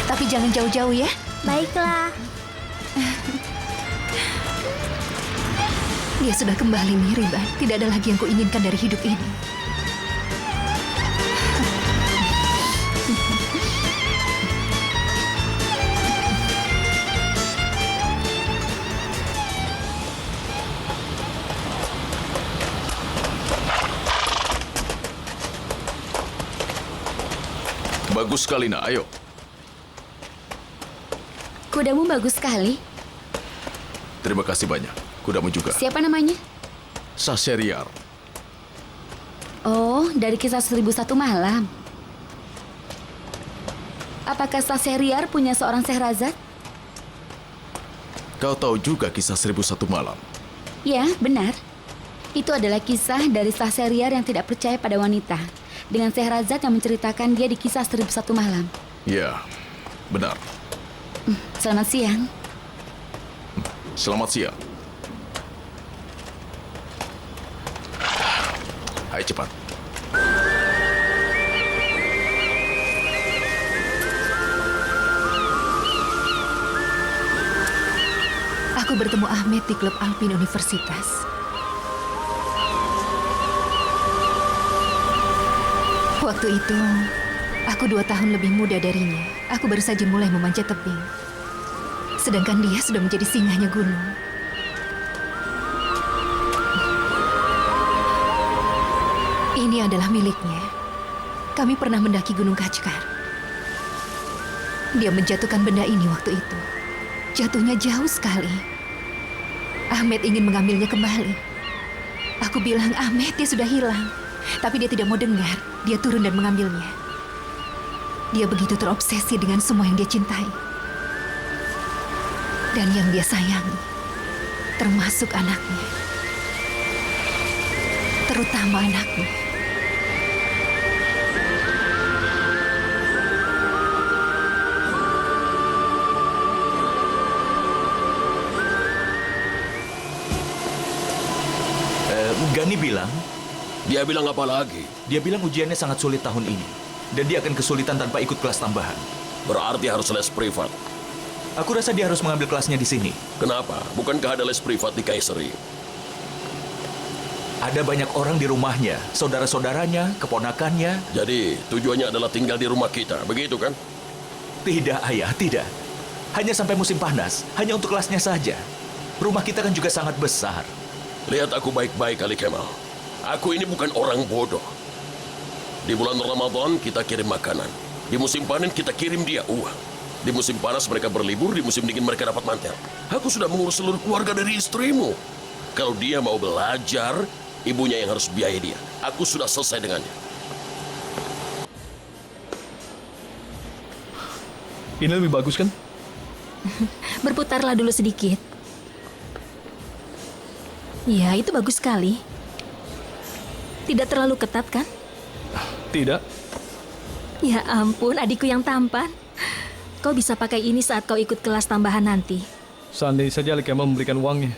Tapi jangan jauh-jauh ya. Baiklah. Dia sudah kembali, Miriban. Tidak ada lagi yang kuinginkan dari hidup ini. Bagus sekali, nak. Ayo. Kudamu bagus sekali. Terima kasih banyak. Kudamu juga. Siapa namanya? Saseriar. Oh, dari kisah 1001 malam. Apakah Saseriar punya seorang Sehrazad? Kau tahu juga kisah 1001 malam? Ya, benar. Itu adalah kisah dari Saseriar yang tidak percaya pada wanita, dengan Sehrazad yang menceritakan dia di kisah 1001 malam. Ya, benar. Selamat siang. Selamat siang. Ayo cepat. Aku bertemu Ahmed di klub Alpin Universitas. Waktu itu, aku 2 tahun lebih muda darinya. Aku baru saja mulai memanjat tebing. Sedangkan dia sudah menjadi singanya gunung. ini adalah miliknya. Kami pernah mendaki Gunung Kachkar. Dia menjatuhkan benda ini waktu itu. Jatuhnya jauh sekali. Ahmed ingin mengambilnya kembali. Aku bilang, Ahmed, dia sudah hilang. Tapi dia tidak mau dengar. Dia turun dan mengambilnya. Dia begitu terobsesi dengan semua yang dia cintai. Dan yang dia sayangi. Termasuk anaknya. Terutama anaknya. Gani bilang... Dia bilang apa lagi? Dia bilang ujiannya sangat sulit tahun ini. Dan dia akan kesulitan tanpa ikut kelas tambahan. Berarti harus les privat. Aku rasa dia harus mengambil kelasnya di sini. Kenapa? Bukankah ada les privat di Kayseri? Ada banyak orang di rumahnya, saudara-saudaranya, keponakannya. Jadi tujuannya adalah tinggal di rumah kita, begitu kan? Tidak, Ayah, tidak. Hanya sampai musim panas, hanya untuk kelasnya saja. Rumah kita kan juga sangat besar. Lihat aku baik-baik, Ali Kemal. Aku ini bukan orang bodoh. Di bulan Ramadan kita kirim makanan. Di musim panen kita kirim dia uang. Di musim panas mereka berlibur, di musim dingin mereka dapat mantel. Aku sudah mengurus seluruh keluarga dari istrimu. Kalau dia mau belajar, ibunya yang harus biayai dia. Aku sudah selesai dengannya. Ini lebih bagus kan? Berputarlah dulu sedikit. Ya, itu bagus sekali. Tidak terlalu ketat, kan? Tidak. Ya ampun, adikku yang tampan. Kau bisa pakai ini saat kau ikut kelas tambahan nanti. Seandainya saja Ali Kemal memberikan uangnya.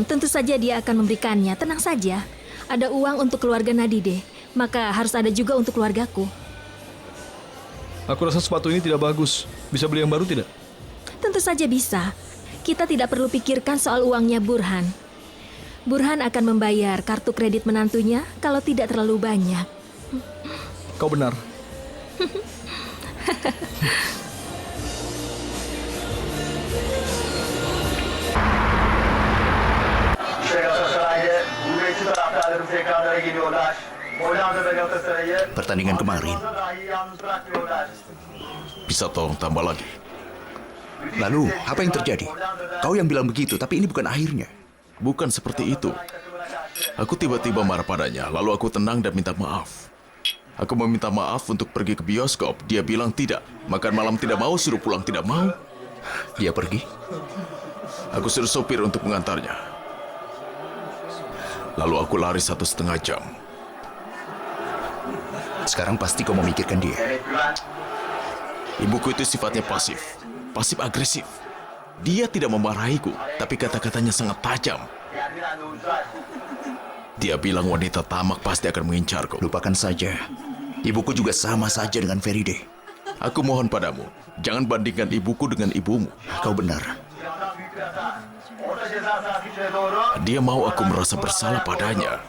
Tentu saja dia akan memberikannya. Tenang saja. Ada uang untuk keluarga Nadide. Maka harus ada juga untuk keluargaku. Aku rasa sepatu ini tidak bagus. Bisa beli yang baru tidak? Tentu saja bisa. Kita tidak perlu pikirkan soal uangnya Burhan. Burhan akan membayar kartu kredit menantunya kalau tidak terlalu banyak. Kau benar. Pertandingan kemarin. Bisa tolong tambah lagi? Lalu, apa yang terjadi? Kau yang bilang begitu, tapi ini bukan akhirnya. Bukan seperti itu. Aku tiba-tiba marah padanya, lalu aku tenang dan minta maaf. Aku meminta maaf untuk pergi ke bioskop. Dia bilang tidak. Makan malam tidak mau, suruh pulang tidak mau. Dia pergi. Aku suruh sopir untuk mengantarnya. Lalu aku lari 1,5 jam. Sekarang pasti kau memikirkan dia. Ibuku itu sifatnya pasif. Pasif agresif. Dia tidak memarahiku, tapi kata-katanya sangat tajam. Dia bilang wanita tamak pasti akan mengincarku. Lupakan saja. Ibuku juga sama saja dengan Feride. Aku mohon padamu, jangan bandingkan ibuku dengan ibumu. Kau benar. Dia mau aku merasa bersalah padanya.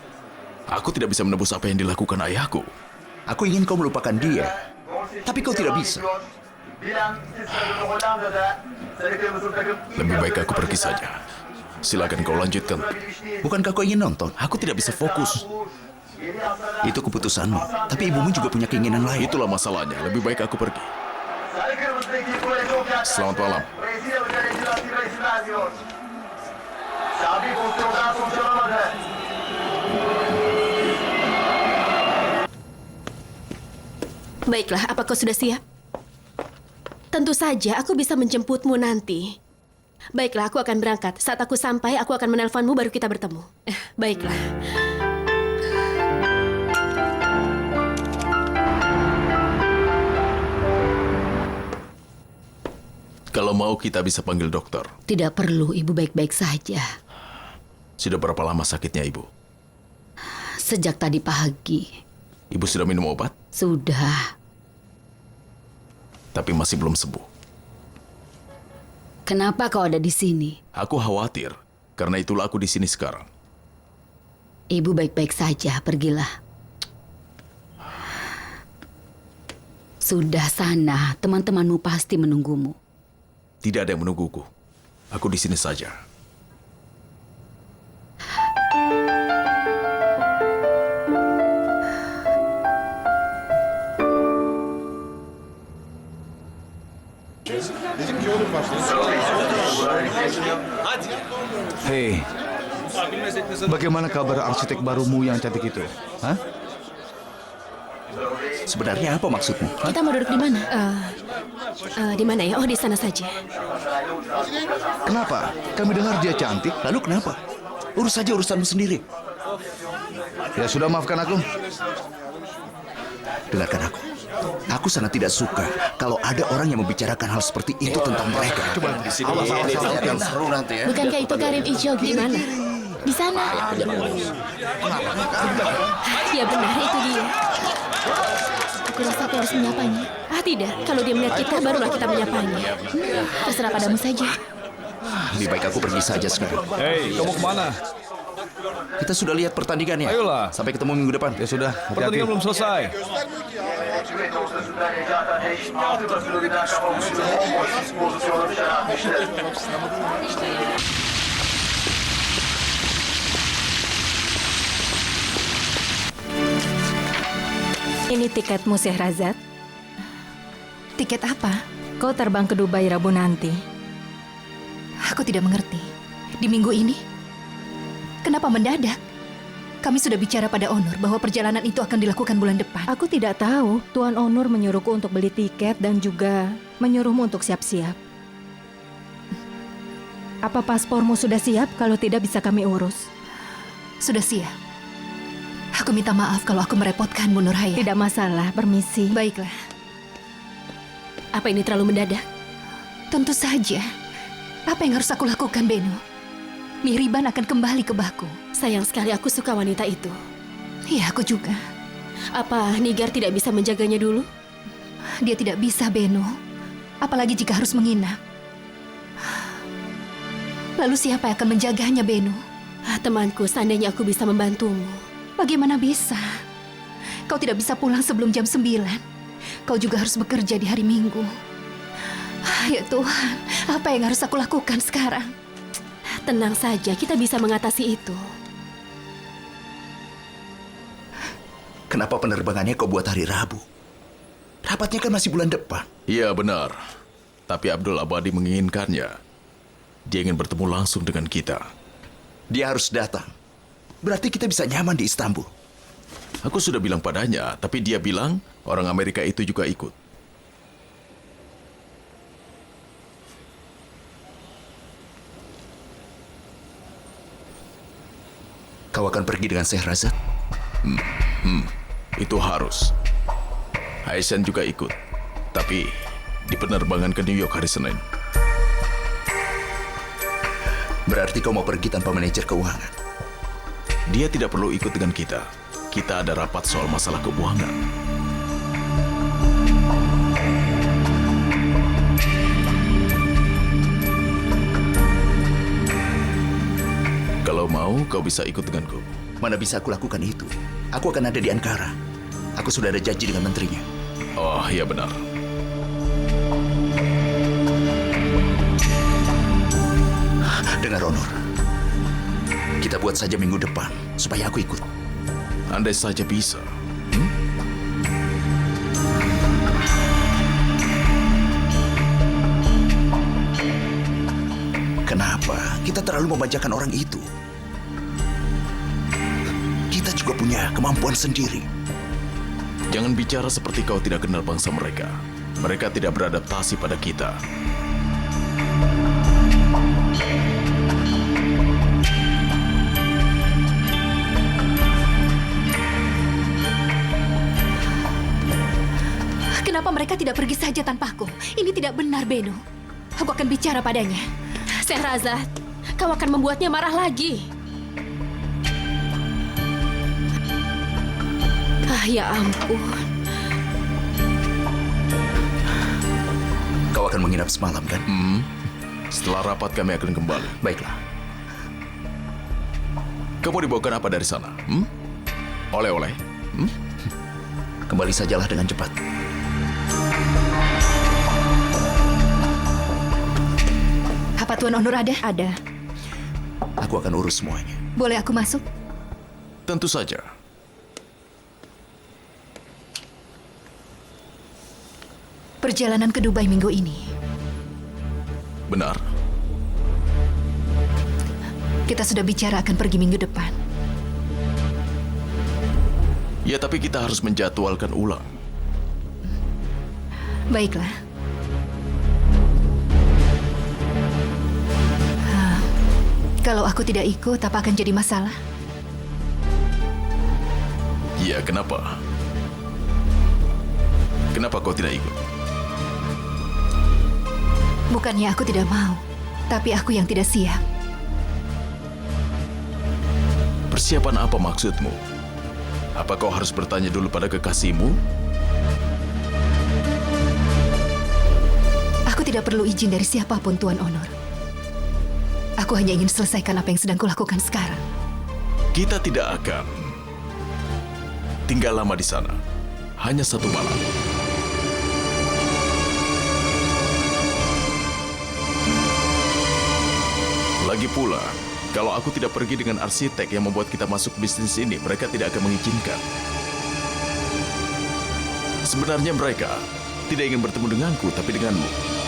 Aku tidak bisa menebus apa yang dilakukan ayahku. Aku ingin kau melupakan dia, tapi kau tidak bisa. Lebih baik aku pergi saja. Silakan kau lanjutkan. Bukankah kau ingin nonton? Aku tidak bisa fokus. Itu keputusanmu. Tapi ibumu juga punya keinginan lain. Itulah masalahnya. Lebih baik aku pergi. Selamat malam. Baiklah, apa kau sudah siap? Tentu saja aku bisa menjemputmu nanti. Baiklah, aku akan berangkat. Saat aku sampai, aku akan menelponmu baru kita bertemu. Baiklah. Kalau mau kita bisa panggil dokter. Tidak perlu, Ibu baik-baik saja. Sudah berapa lama sakitnya Ibu? Sejak tadi pagi. Ibu sudah minum obat? Sudah. Tapi masih belum sembuh. Kenapa kau ada di sini? Aku khawatir, karena itulah aku di sini sekarang. Ibu baik-baik saja, pergilah. Sudah sana, teman-temanmu pasti menunggumu. Tidak ada yang menungguku. Aku di sini saja. Hei, bagaimana kabar arsitek barumu yang cantik itu? Hah? Sebenarnya apa maksudmu? Kita mau duduk di mana? Di mana ya? Oh, di sana saja. Kenapa? Kami dengar dia cantik. Lalu kenapa? Urus saja urusanmu sendiri. Ya sudah, maafkan aku. Dengarkan aku. Aku sangat tidak suka kalau ada orang yang membicarakan hal seperti itu tentang mereka. Coba di sini. Awas, yang seru nanti ya. Bukankah itu Karim Ijo? Di mana? Di sana. Ya benar, itu dia. Aku rasa aku harus menyapanya. Tidak. Kalau dia melihat kita, barulah kita menyapanya. Terserah padamu saja. Lebih baik aku pergi saja sekarang. Hei, kamu kemana? Kita sudah lihat pertandingannya. Ayolah. Sampai ketemu minggu depan. Ya sudah, hati-hati. Pertandingan belum selesai. Ini tiketmu, Syahrazad. Tiket apa? Kau terbang ke Dubai Rabu nanti. Aku tidak mengerti. Di minggu ini? Kenapa mendadak? Kami sudah bicara pada Onur bahwa perjalanan itu akan dilakukan bulan depan. Aku tidak tahu. Tuan Onur menyuruhku untuk beli tiket dan juga menyuruhmu untuk siap-siap. Apa paspormu sudah siap? Kalau tidak bisa kami urus. Sudah siap. Aku minta maaf kalau aku merepotkanmu, Nurhaya. Tidak masalah, permisi. Baiklah. Apa ini terlalu mendadak? Tentu saja. Apa yang harus aku lakukan, Beno? Mihriban akan kembali ke Baku. Sayang sekali, aku suka wanita itu. Iya, aku juga. Apa Nigar tidak bisa menjaganya dulu? Dia tidak bisa, Beno. Apalagi jika harus menginap. Lalu siapa yang akan menjaganya, Beno? Temanku, seandainya aku bisa membantumu. Bagaimana bisa? Kau tidak bisa pulang sebelum jam 9. Kau juga harus bekerja di hari Minggu. Ya Tuhan, apa yang harus aku lakukan sekarang? Tenang saja, kita bisa mengatasi itu. Kenapa penerbangannya kau buat hari Rabu? Rapatnya kan masih bulan depan. Iya benar. Tapi Abdul Abadi menginginkannya. Dia ingin bertemu langsung dengan kita. Dia harus datang. Berarti kita bisa nyaman di Istanbul. Aku sudah bilang padanya, tapi dia bilang orang Amerika itu juga ikut. Kau akan pergi dengan Syahrazad? Itu harus. Aisyah juga ikut. Tapi di penerbangan ke New York hari Senin. Berarti kau mau pergi tanpa manajer keuangan? Dia tidak perlu ikut dengan kita. Kita ada rapat soal masalah keuangan. Kalau mau, kau bisa ikut denganku. Mana bisa aku lakukan itu? Aku akan ada di Ankara. Aku sudah ada janji dengan menterinya. Oh, iya benar. Dengar, Onur. Kita buat saja minggu depan, supaya aku ikut. Andai saja bisa. Kenapa kita terlalu memanjakan orang itu? Kita juga punya kemampuan sendiri. Jangan bicara seperti kau tidak kenal bangsa mereka. Mereka tidak beradaptasi pada kita. Kenapa mereka tidak pergi saja tanpaku? Ini tidak benar, Beno. Aku akan bicara padanya. Syahrazad, kau akan membuatnya marah lagi. Ya ampun. Kau akan menginap semalam, kan? Setelah rapat kami akan kembali. Baiklah. Kamu dibawakan apa dari sana? Oleh-oleh? Kembali sajalah dengan cepat. Apa Tuan Onur ada? Ada. Aku akan urus semuanya. Boleh aku masuk? Tentu saja. Perjalanan ke Dubai minggu ini Benar. Kita sudah bicara akan pergi minggu depan. Ya, tapi kita harus menjadwalkan ulang. Baiklah. Kalau aku tidak ikut, apa akan jadi masalah? Ya, kenapa? Kenapa kau tidak ikut? Bukannya aku tidak mau, tapi aku yang tidak siap. Persiapan apa maksudmu? Apa kau harus bertanya dulu pada kekasihmu? Aku tidak perlu izin dari siapapun, Tuan Honor. Aku hanya ingin selesaikan apa yang sedang kulakukan sekarang. Kita tidak akan tinggal lama di sana. Hanya 1 malam. Lagi pula, kalau aku tidak pergi dengan arsitek yang membuat kita masuk bisnis ini, mereka tidak akan mengizinkan. Sebenarnya mereka tidak ingin bertemu denganku, tapi denganmu.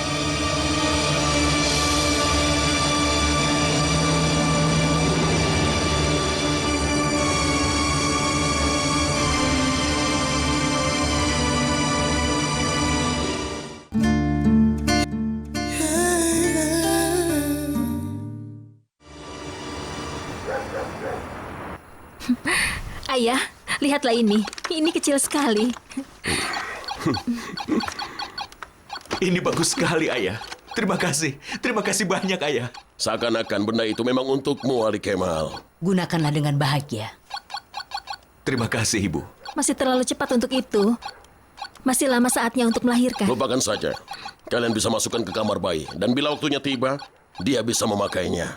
Ayah, lihatlah ini. Ini kecil sekali. Ini bagus sekali, Ayah. Terima kasih. Terima kasih banyak, Ayah. Seakan-akan benda itu memang untukmu, Ali Kemal. Gunakanlah dengan bahagia. Terima kasih, Ibu. Masih terlalu cepat untuk itu. Masih lama saatnya untuk melahirkan. Lupakan saja. Kalian bisa masukkan ke kamar bayi. Dan bila waktunya tiba, dia bisa memakainya.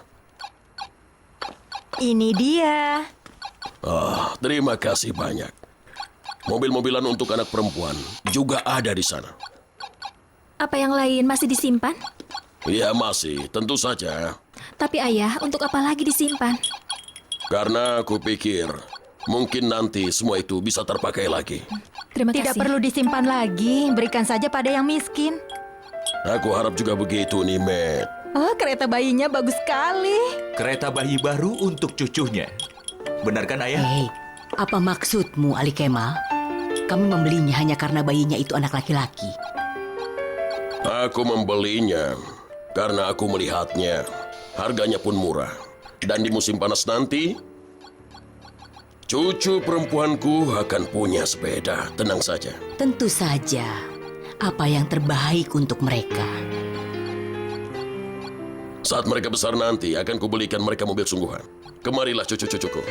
Ini dia. Terima kasih banyak. Mobil-mobilan untuk anak perempuan juga ada di sana. Apa yang lain masih disimpan? Ya masih, tentu saja. Tapi ayah, untuk apa lagi disimpan? Karena aku pikir mungkin nanti semua itu bisa terpakai lagi. Terima kasih. Tidak perlu disimpan lagi, berikan saja pada yang miskin. Aku harap juga begitu, Nimet. Oh, kereta bayinya bagus sekali. Kereta bayi baru untuk cucunya. Benar kan, Ayah? Hei, apa maksudmu, Ali Kemal? Kami membelinya hanya karena bayinya itu anak laki-laki. Aku membelinya karena aku melihatnya. Harganya pun murah. Dan di musim panas nanti, cucu perempuanku akan punya sepeda. Tenang saja. Tentu saja, apa yang terbaik untuk mereka. Saat mereka besar nanti, akan kubelikan mereka mobil sungguhan. Kemarilah cucu-cucuku.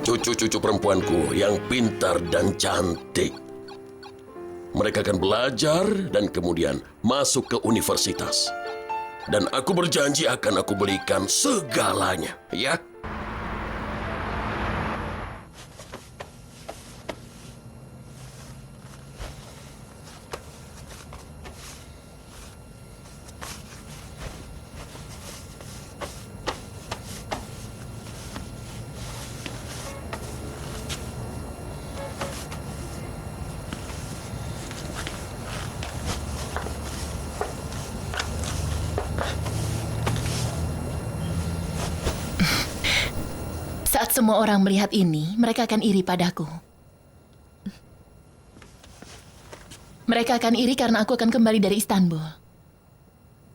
Cucu-cucu perempuanku yang pintar dan cantik. Mereka akan belajar dan kemudian masuk ke universitas. Dan aku berjanji akan aku belikan segalanya, ya? Saat semua orang melihat ini, mereka akan iri padaku. Mereka akan iri karena aku akan kembali dari Istanbul.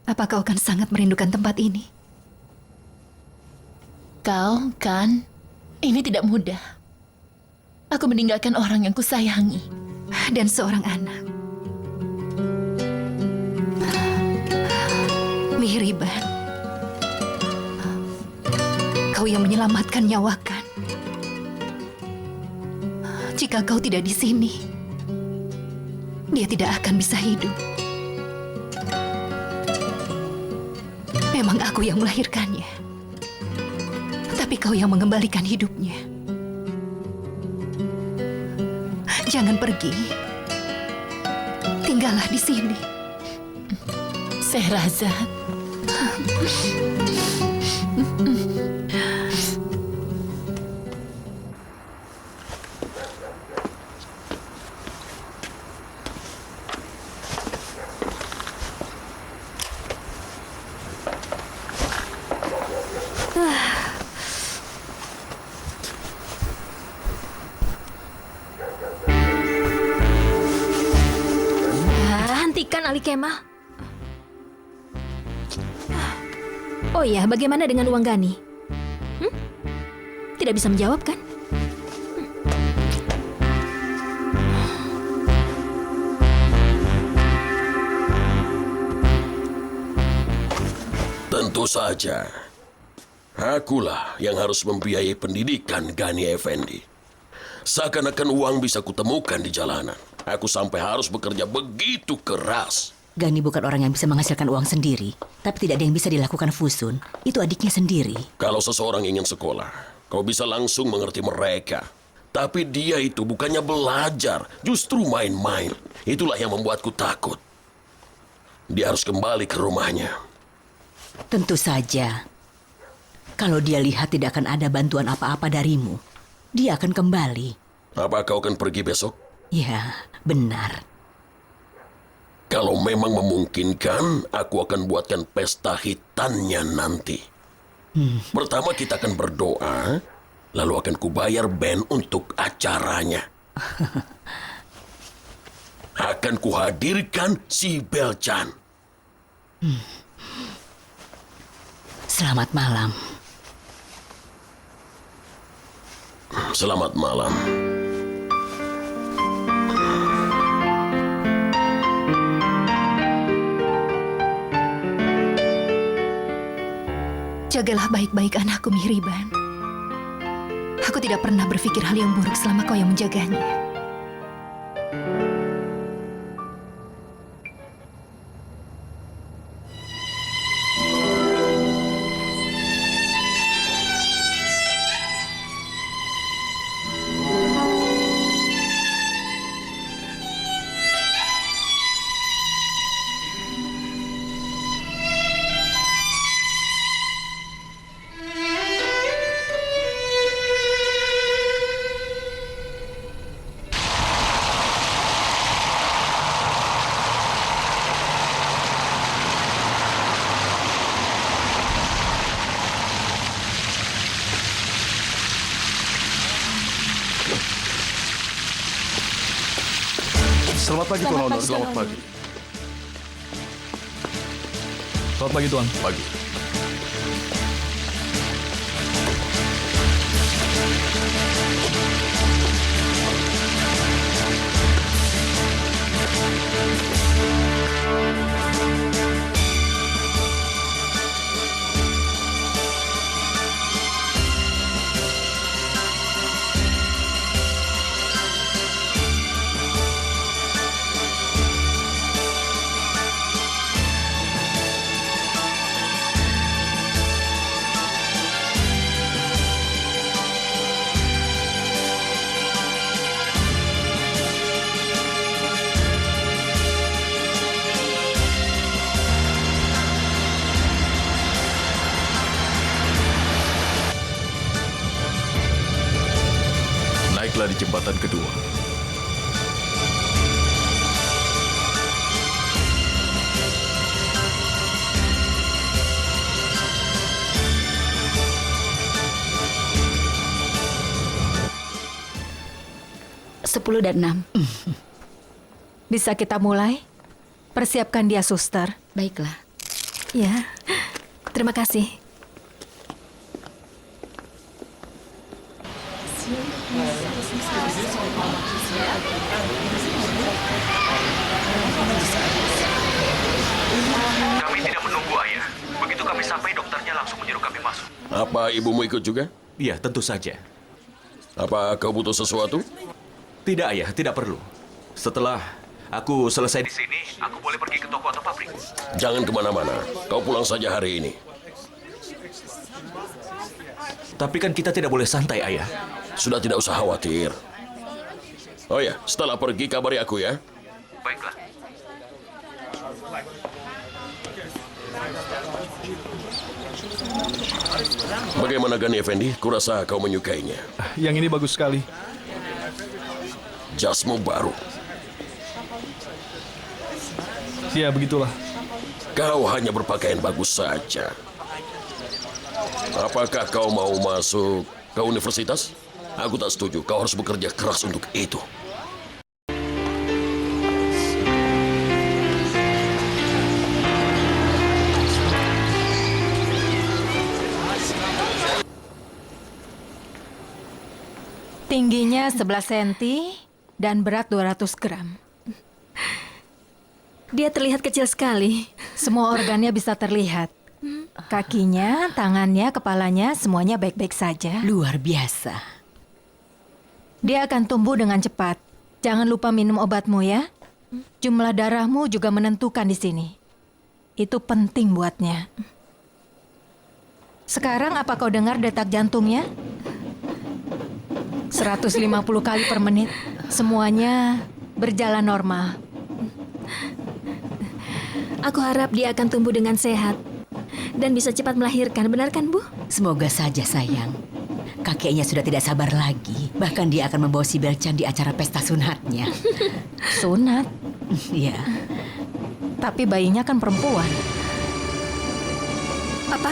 Apa kau akan sangat merindukan tempat ini? Kau, kan? Ini tidak mudah. Aku meninggalkan orang yang kusayangi. Dan seorang anak. Mihriban. Kau yang menyelamatkan nyawakan. Jika kau tidak di sini, dia tidak akan bisa hidup. Memang aku yang melahirkannya. Tapi kau yang mengembalikan hidupnya. Jangan pergi. Tinggallah di sini. Sehrazad. Hentikan, Ali Kemal. Oh ya, bagaimana dengan uang Gani? Tidak bisa menjawab kan? Tentu saja. Akulah yang harus membiayai pendidikan Gani Effendi. Seakan-akan uang bisa kutemukan di jalanan. Aku sampai harus bekerja begitu keras. Gani bukan orang yang bisa menghasilkan uang sendiri. Tapi tidak ada yang bisa dilakukan Fusun. Itu adiknya sendiri. Kalau seseorang ingin sekolah, kau bisa langsung mengerti mereka. Tapi dia itu bukannya belajar, justru main-main. Itulah yang membuatku takut. Dia harus kembali ke rumahnya. Tentu saja. Kalau dia lihat tidak akan ada bantuan apa-apa darimu, dia akan kembali. Apa kau akan pergi besok? Ya, benar. Kalau memang memungkinkan, aku akan buatkan pesta hitannya nanti. Pertama kita akan berdoa, lalu akan kubayar band untuk acaranya. Akan kuhadirkan si Belchan. Selamat malam. Selamat malam. Jagalah baik-baik anakku, Mihriban. Aku tidak pernah berpikir hal yang buruk selama kau yang menjaganya. Selamat pagi, Tuan Honor. Selamat pagi. Selamat pagi, Tuan. Pagi. Naiklah di jembatan kedua. Sepuluh dan 6. Bisa kita mulai? Persiapkan dia, suster. Baiklah. Ya, terima kasih. Kami tidak menunggu, Ayah. Begitu kami sampai, dokternya langsung menyuruh kami masuk. Apa ibumu ikut juga? Iya, tentu saja. Apa kau butuh sesuatu? Tidak, Ayah, tidak perlu. Setelah aku selesai di sini, aku boleh pergi ke toko atau pabrik. Jangan kemana-mana. Kau pulang saja hari ini. Tapi kan kita tidak boleh santai, Ayah. Sudah tidak usah khawatir. Oh ya, setelah pergi kabari aku ya. Baiklah. Bagaimana Gani Effendi? Kurasa kau menyukainya. Yang ini bagus sekali. Jasmu baru. Ya, begitulah. Kau hanya berpakaian bagus saja. Apakah kau mau masuk ke universitas? Aku tak setuju. Kau harus bekerja keras untuk itu. Tingginya 11 cm dan berat 200 gram. Dia terlihat kecil sekali. Semua organnya bisa terlihat. Kakinya, tangannya, kepalanya, semuanya baik-baik saja. Luar biasa. Dia akan tumbuh dengan cepat. Jangan lupa minum obatmu ya. Jumlah darahmu juga menentukan di sini. Itu penting buatnya. Sekarang apa kau dengar detak jantungnya? 150 kali per menit. Semuanya berjalan normal. Aku harap dia akan tumbuh dengan sehat dan bisa cepat melahirkan, benar kan, Bu? Semoga saja, sayang. Kakeknya sudah tidak sabar lagi. Bahkan dia akan membawa si Belcan di acara pesta sunatnya. Sunat? Iya. Tapi bayinya kan perempuan. Apa?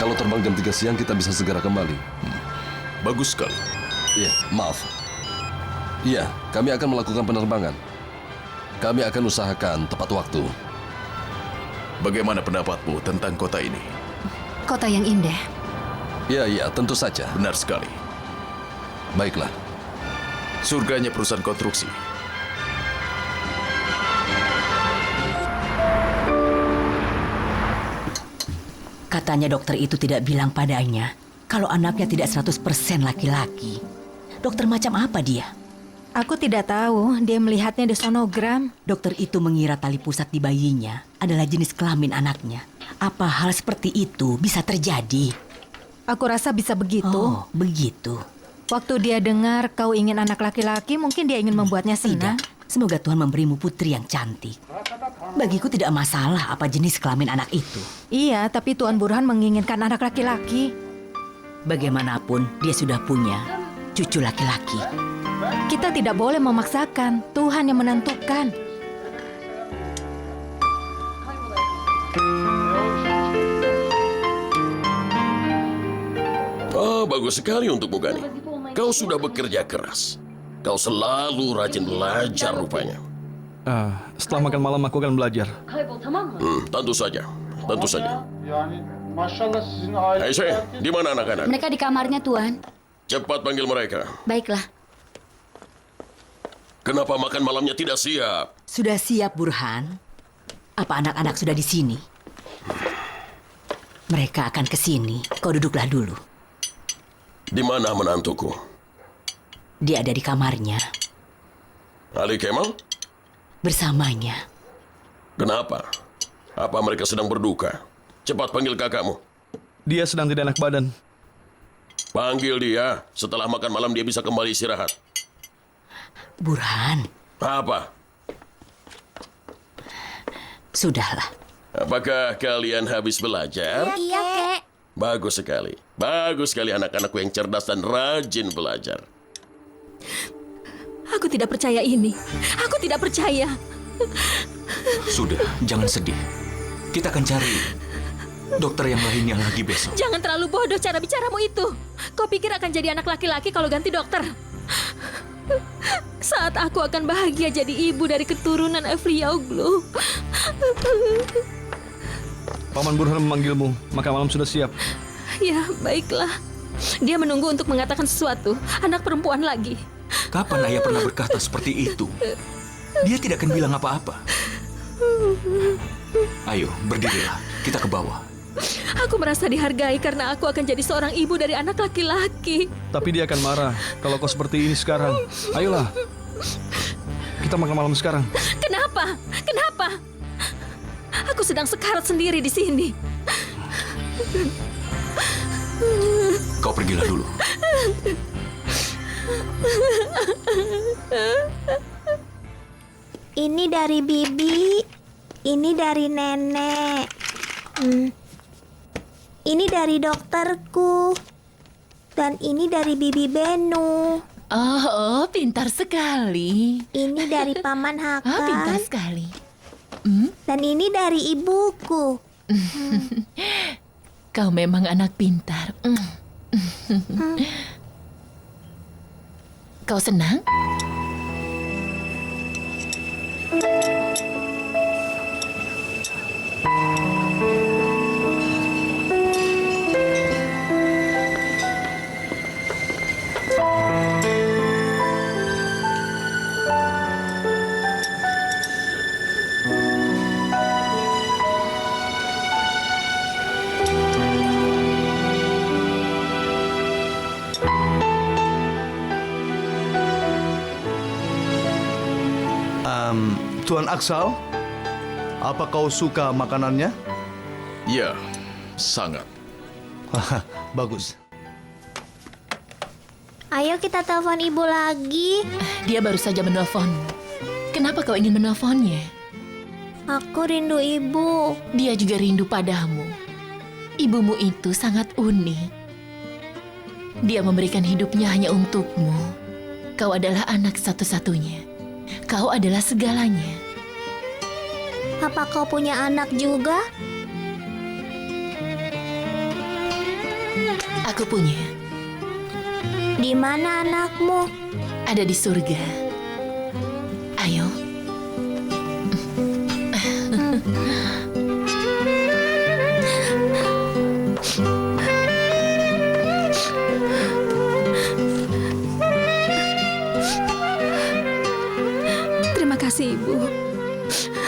Kalau terbang jam 3 siang kita bisa segera kembali. Bagus sekali. Iya, maaf. Iya, kami akan melakukan penerbangan. Kami akan usahakan tepat waktu. Bagaimana pendapatmu tentang kota ini? Kota yang indah. Iya, tentu saja. Benar sekali. Baiklah. Surganya perusahaan konstruksi. Katanya dokter itu tidak bilang padanya kalau anaknya tidak 100% laki-laki. Dokter macam apa dia? Aku tidak tahu, dia melihatnya di sonogram. Dokter itu mengira tali pusat di bayinya adalah jenis kelamin anaknya. Apa hal seperti itu bisa terjadi? Aku rasa bisa begitu. Oh, begitu. Waktu dia dengar kau ingin anak laki-laki, mungkin dia ingin membuatnya senang. Semoga Tuhan memberimu putri yang cantik. Bagiku tidak masalah apa jenis kelamin anak itu. Iya, tapi Tuan Burhan menginginkan anak laki-laki. Bagaimanapun, dia sudah punya cucu laki-laki. Kita tidak boleh memaksakan. Tuhan yang menentukan. Oh, bagus sekali untukmu, Gani. Kau sudah bekerja keras. Kau selalu rajin belajar rupanya. Setelah makan malam aku akan belajar. Tentu saja. Tentu saja. Aisyah, di mana anak-anak? Mereka di kamarnya, Tuan. Cepat panggil mereka. Baiklah. Kenapa makan malamnya tidak siap? Sudah siap, Burhan. Apa anak-anak sudah di sini? Mereka akan ke sini. Kau duduklah dulu. Di mana menantuku? Dia ada di kamarnya. Ali Kemal? Bersamanya. Kenapa? Apa mereka sedang berduka? Cepat panggil kakakmu. Dia sedang tidak enak badan. Panggil dia. Setelah makan malam dia bisa kembali istirahat. Burhan. Apa? Sudahlah. Apakah kalian habis belajar? Iya, Kek. Bagus sekali. Bagus sekali anak-anakku yang cerdas dan rajin belajar. Aku tidak percaya ini. Aku tidak percaya. Sudah, jangan sedih. Kita akan cari dokter yang lainnya lagi besok. Jangan terlalu bodoh cara bicaramu itu. Kau pikir akan jadi anak laki-laki kalau ganti dokter? Saat aku akan bahagia jadi ibu dari keturunan Evliyauglu. Paman Burhan memanggilmu. Makan malam sudah siap. Ya, baiklah. Dia menunggu untuk mengatakan sesuatu. Anak perempuan lagi. Kapan ayah pernah berkata seperti itu? Dia tidak akan bilang apa-apa. Ayo, berdirilah. Kita ke bawah. Aku merasa dihargai karena aku akan jadi seorang ibu dari anak laki-laki. Tapi dia akan marah kalau kau seperti ini sekarang. Ayolah. Kita makan malam sekarang. Kenapa? Kenapa? Aku sedang sekarat sendiri di sini. Kau pergilah dulu. Ini dari Bibi, ini dari Nenek. Ini dari dokterku. Dan ini dari Bibi Benu. Oh, pintar sekali. Ini dari Paman Haka. Oh, pintar sekali. Dan ini dari ibuku. Kau memang anak pintar. Kau senang? Tuan Aksal, apa kau suka makanannya? Ya, sangat. Bagus. Ayo kita telepon ibu lagi. Dia baru saja menelponmu. Kenapa kau ingin menelponnya? Aku rindu ibu. Dia juga rindu padamu. Ibumu itu sangat unik. Dia memberikan hidupnya hanya untukmu. Kau adalah anak satu-satunya. Kau adalah segalanya. Apa kau punya anak juga? Aku punya. Di mana anakmu? Ada di surga. Ayo. Terima kasih, Ibu.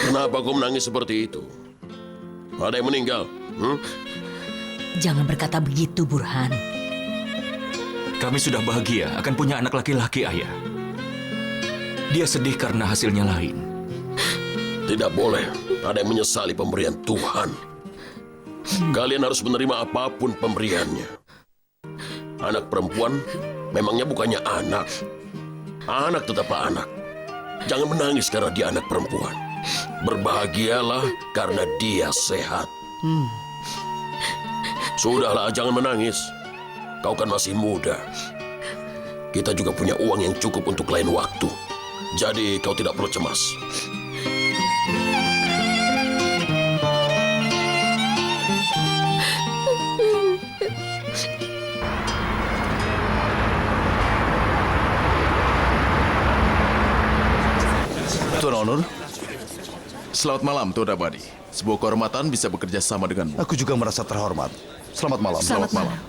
Kenapa kau menangis seperti itu? Ada yang meninggal? Jangan berkata begitu, Burhan. Kami sudah bahagia akan punya anak laki-laki, Ayah. Dia sedih karena hasilnya lain. Tidak boleh ada yang menyesali pemberian Tuhan. Kalian harus menerima apapun pemberiannya. Anak perempuan memangnya bukannya anak. Anak tetap anak. Jangan menangis karena dia anak perempuan. Berbahagialah karena dia sehat. Sudahlah, jangan menangis. Kau kan masih muda. Kita juga punya uang yang cukup untuk lain waktu. Jadi kau tidak perlu cemas. Tuan Onur. Selamat malam, Tuan Abadi. Sebuah kehormatan bisa bekerja sama denganmu. Aku juga merasa terhormat. Selamat malam. Selamat malam.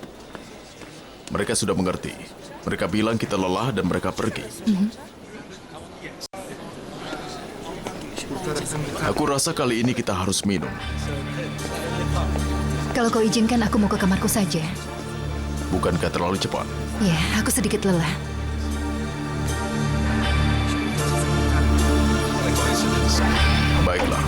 Mereka sudah mengerti. Mereka bilang kita lelah dan mereka pergi. Aku rasa kali ini kita harus minum. Kalau kau izinkan, aku mau ke kamarku saja. Bukankah terlalu cepat? Ya, aku sedikit lelah. Baiklah.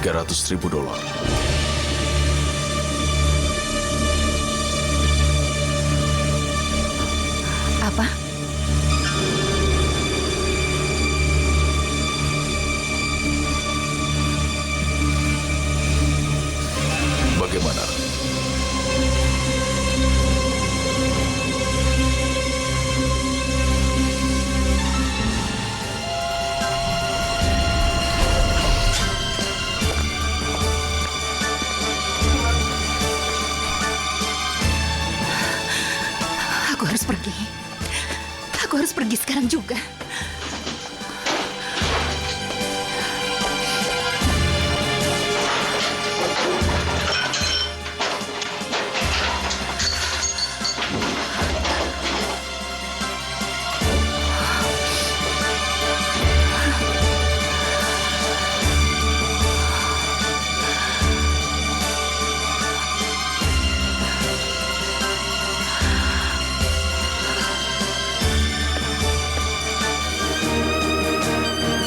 $300.000. Apa? Bagaimana? Aku harus pergi. Aku harus pergi sekarang juga.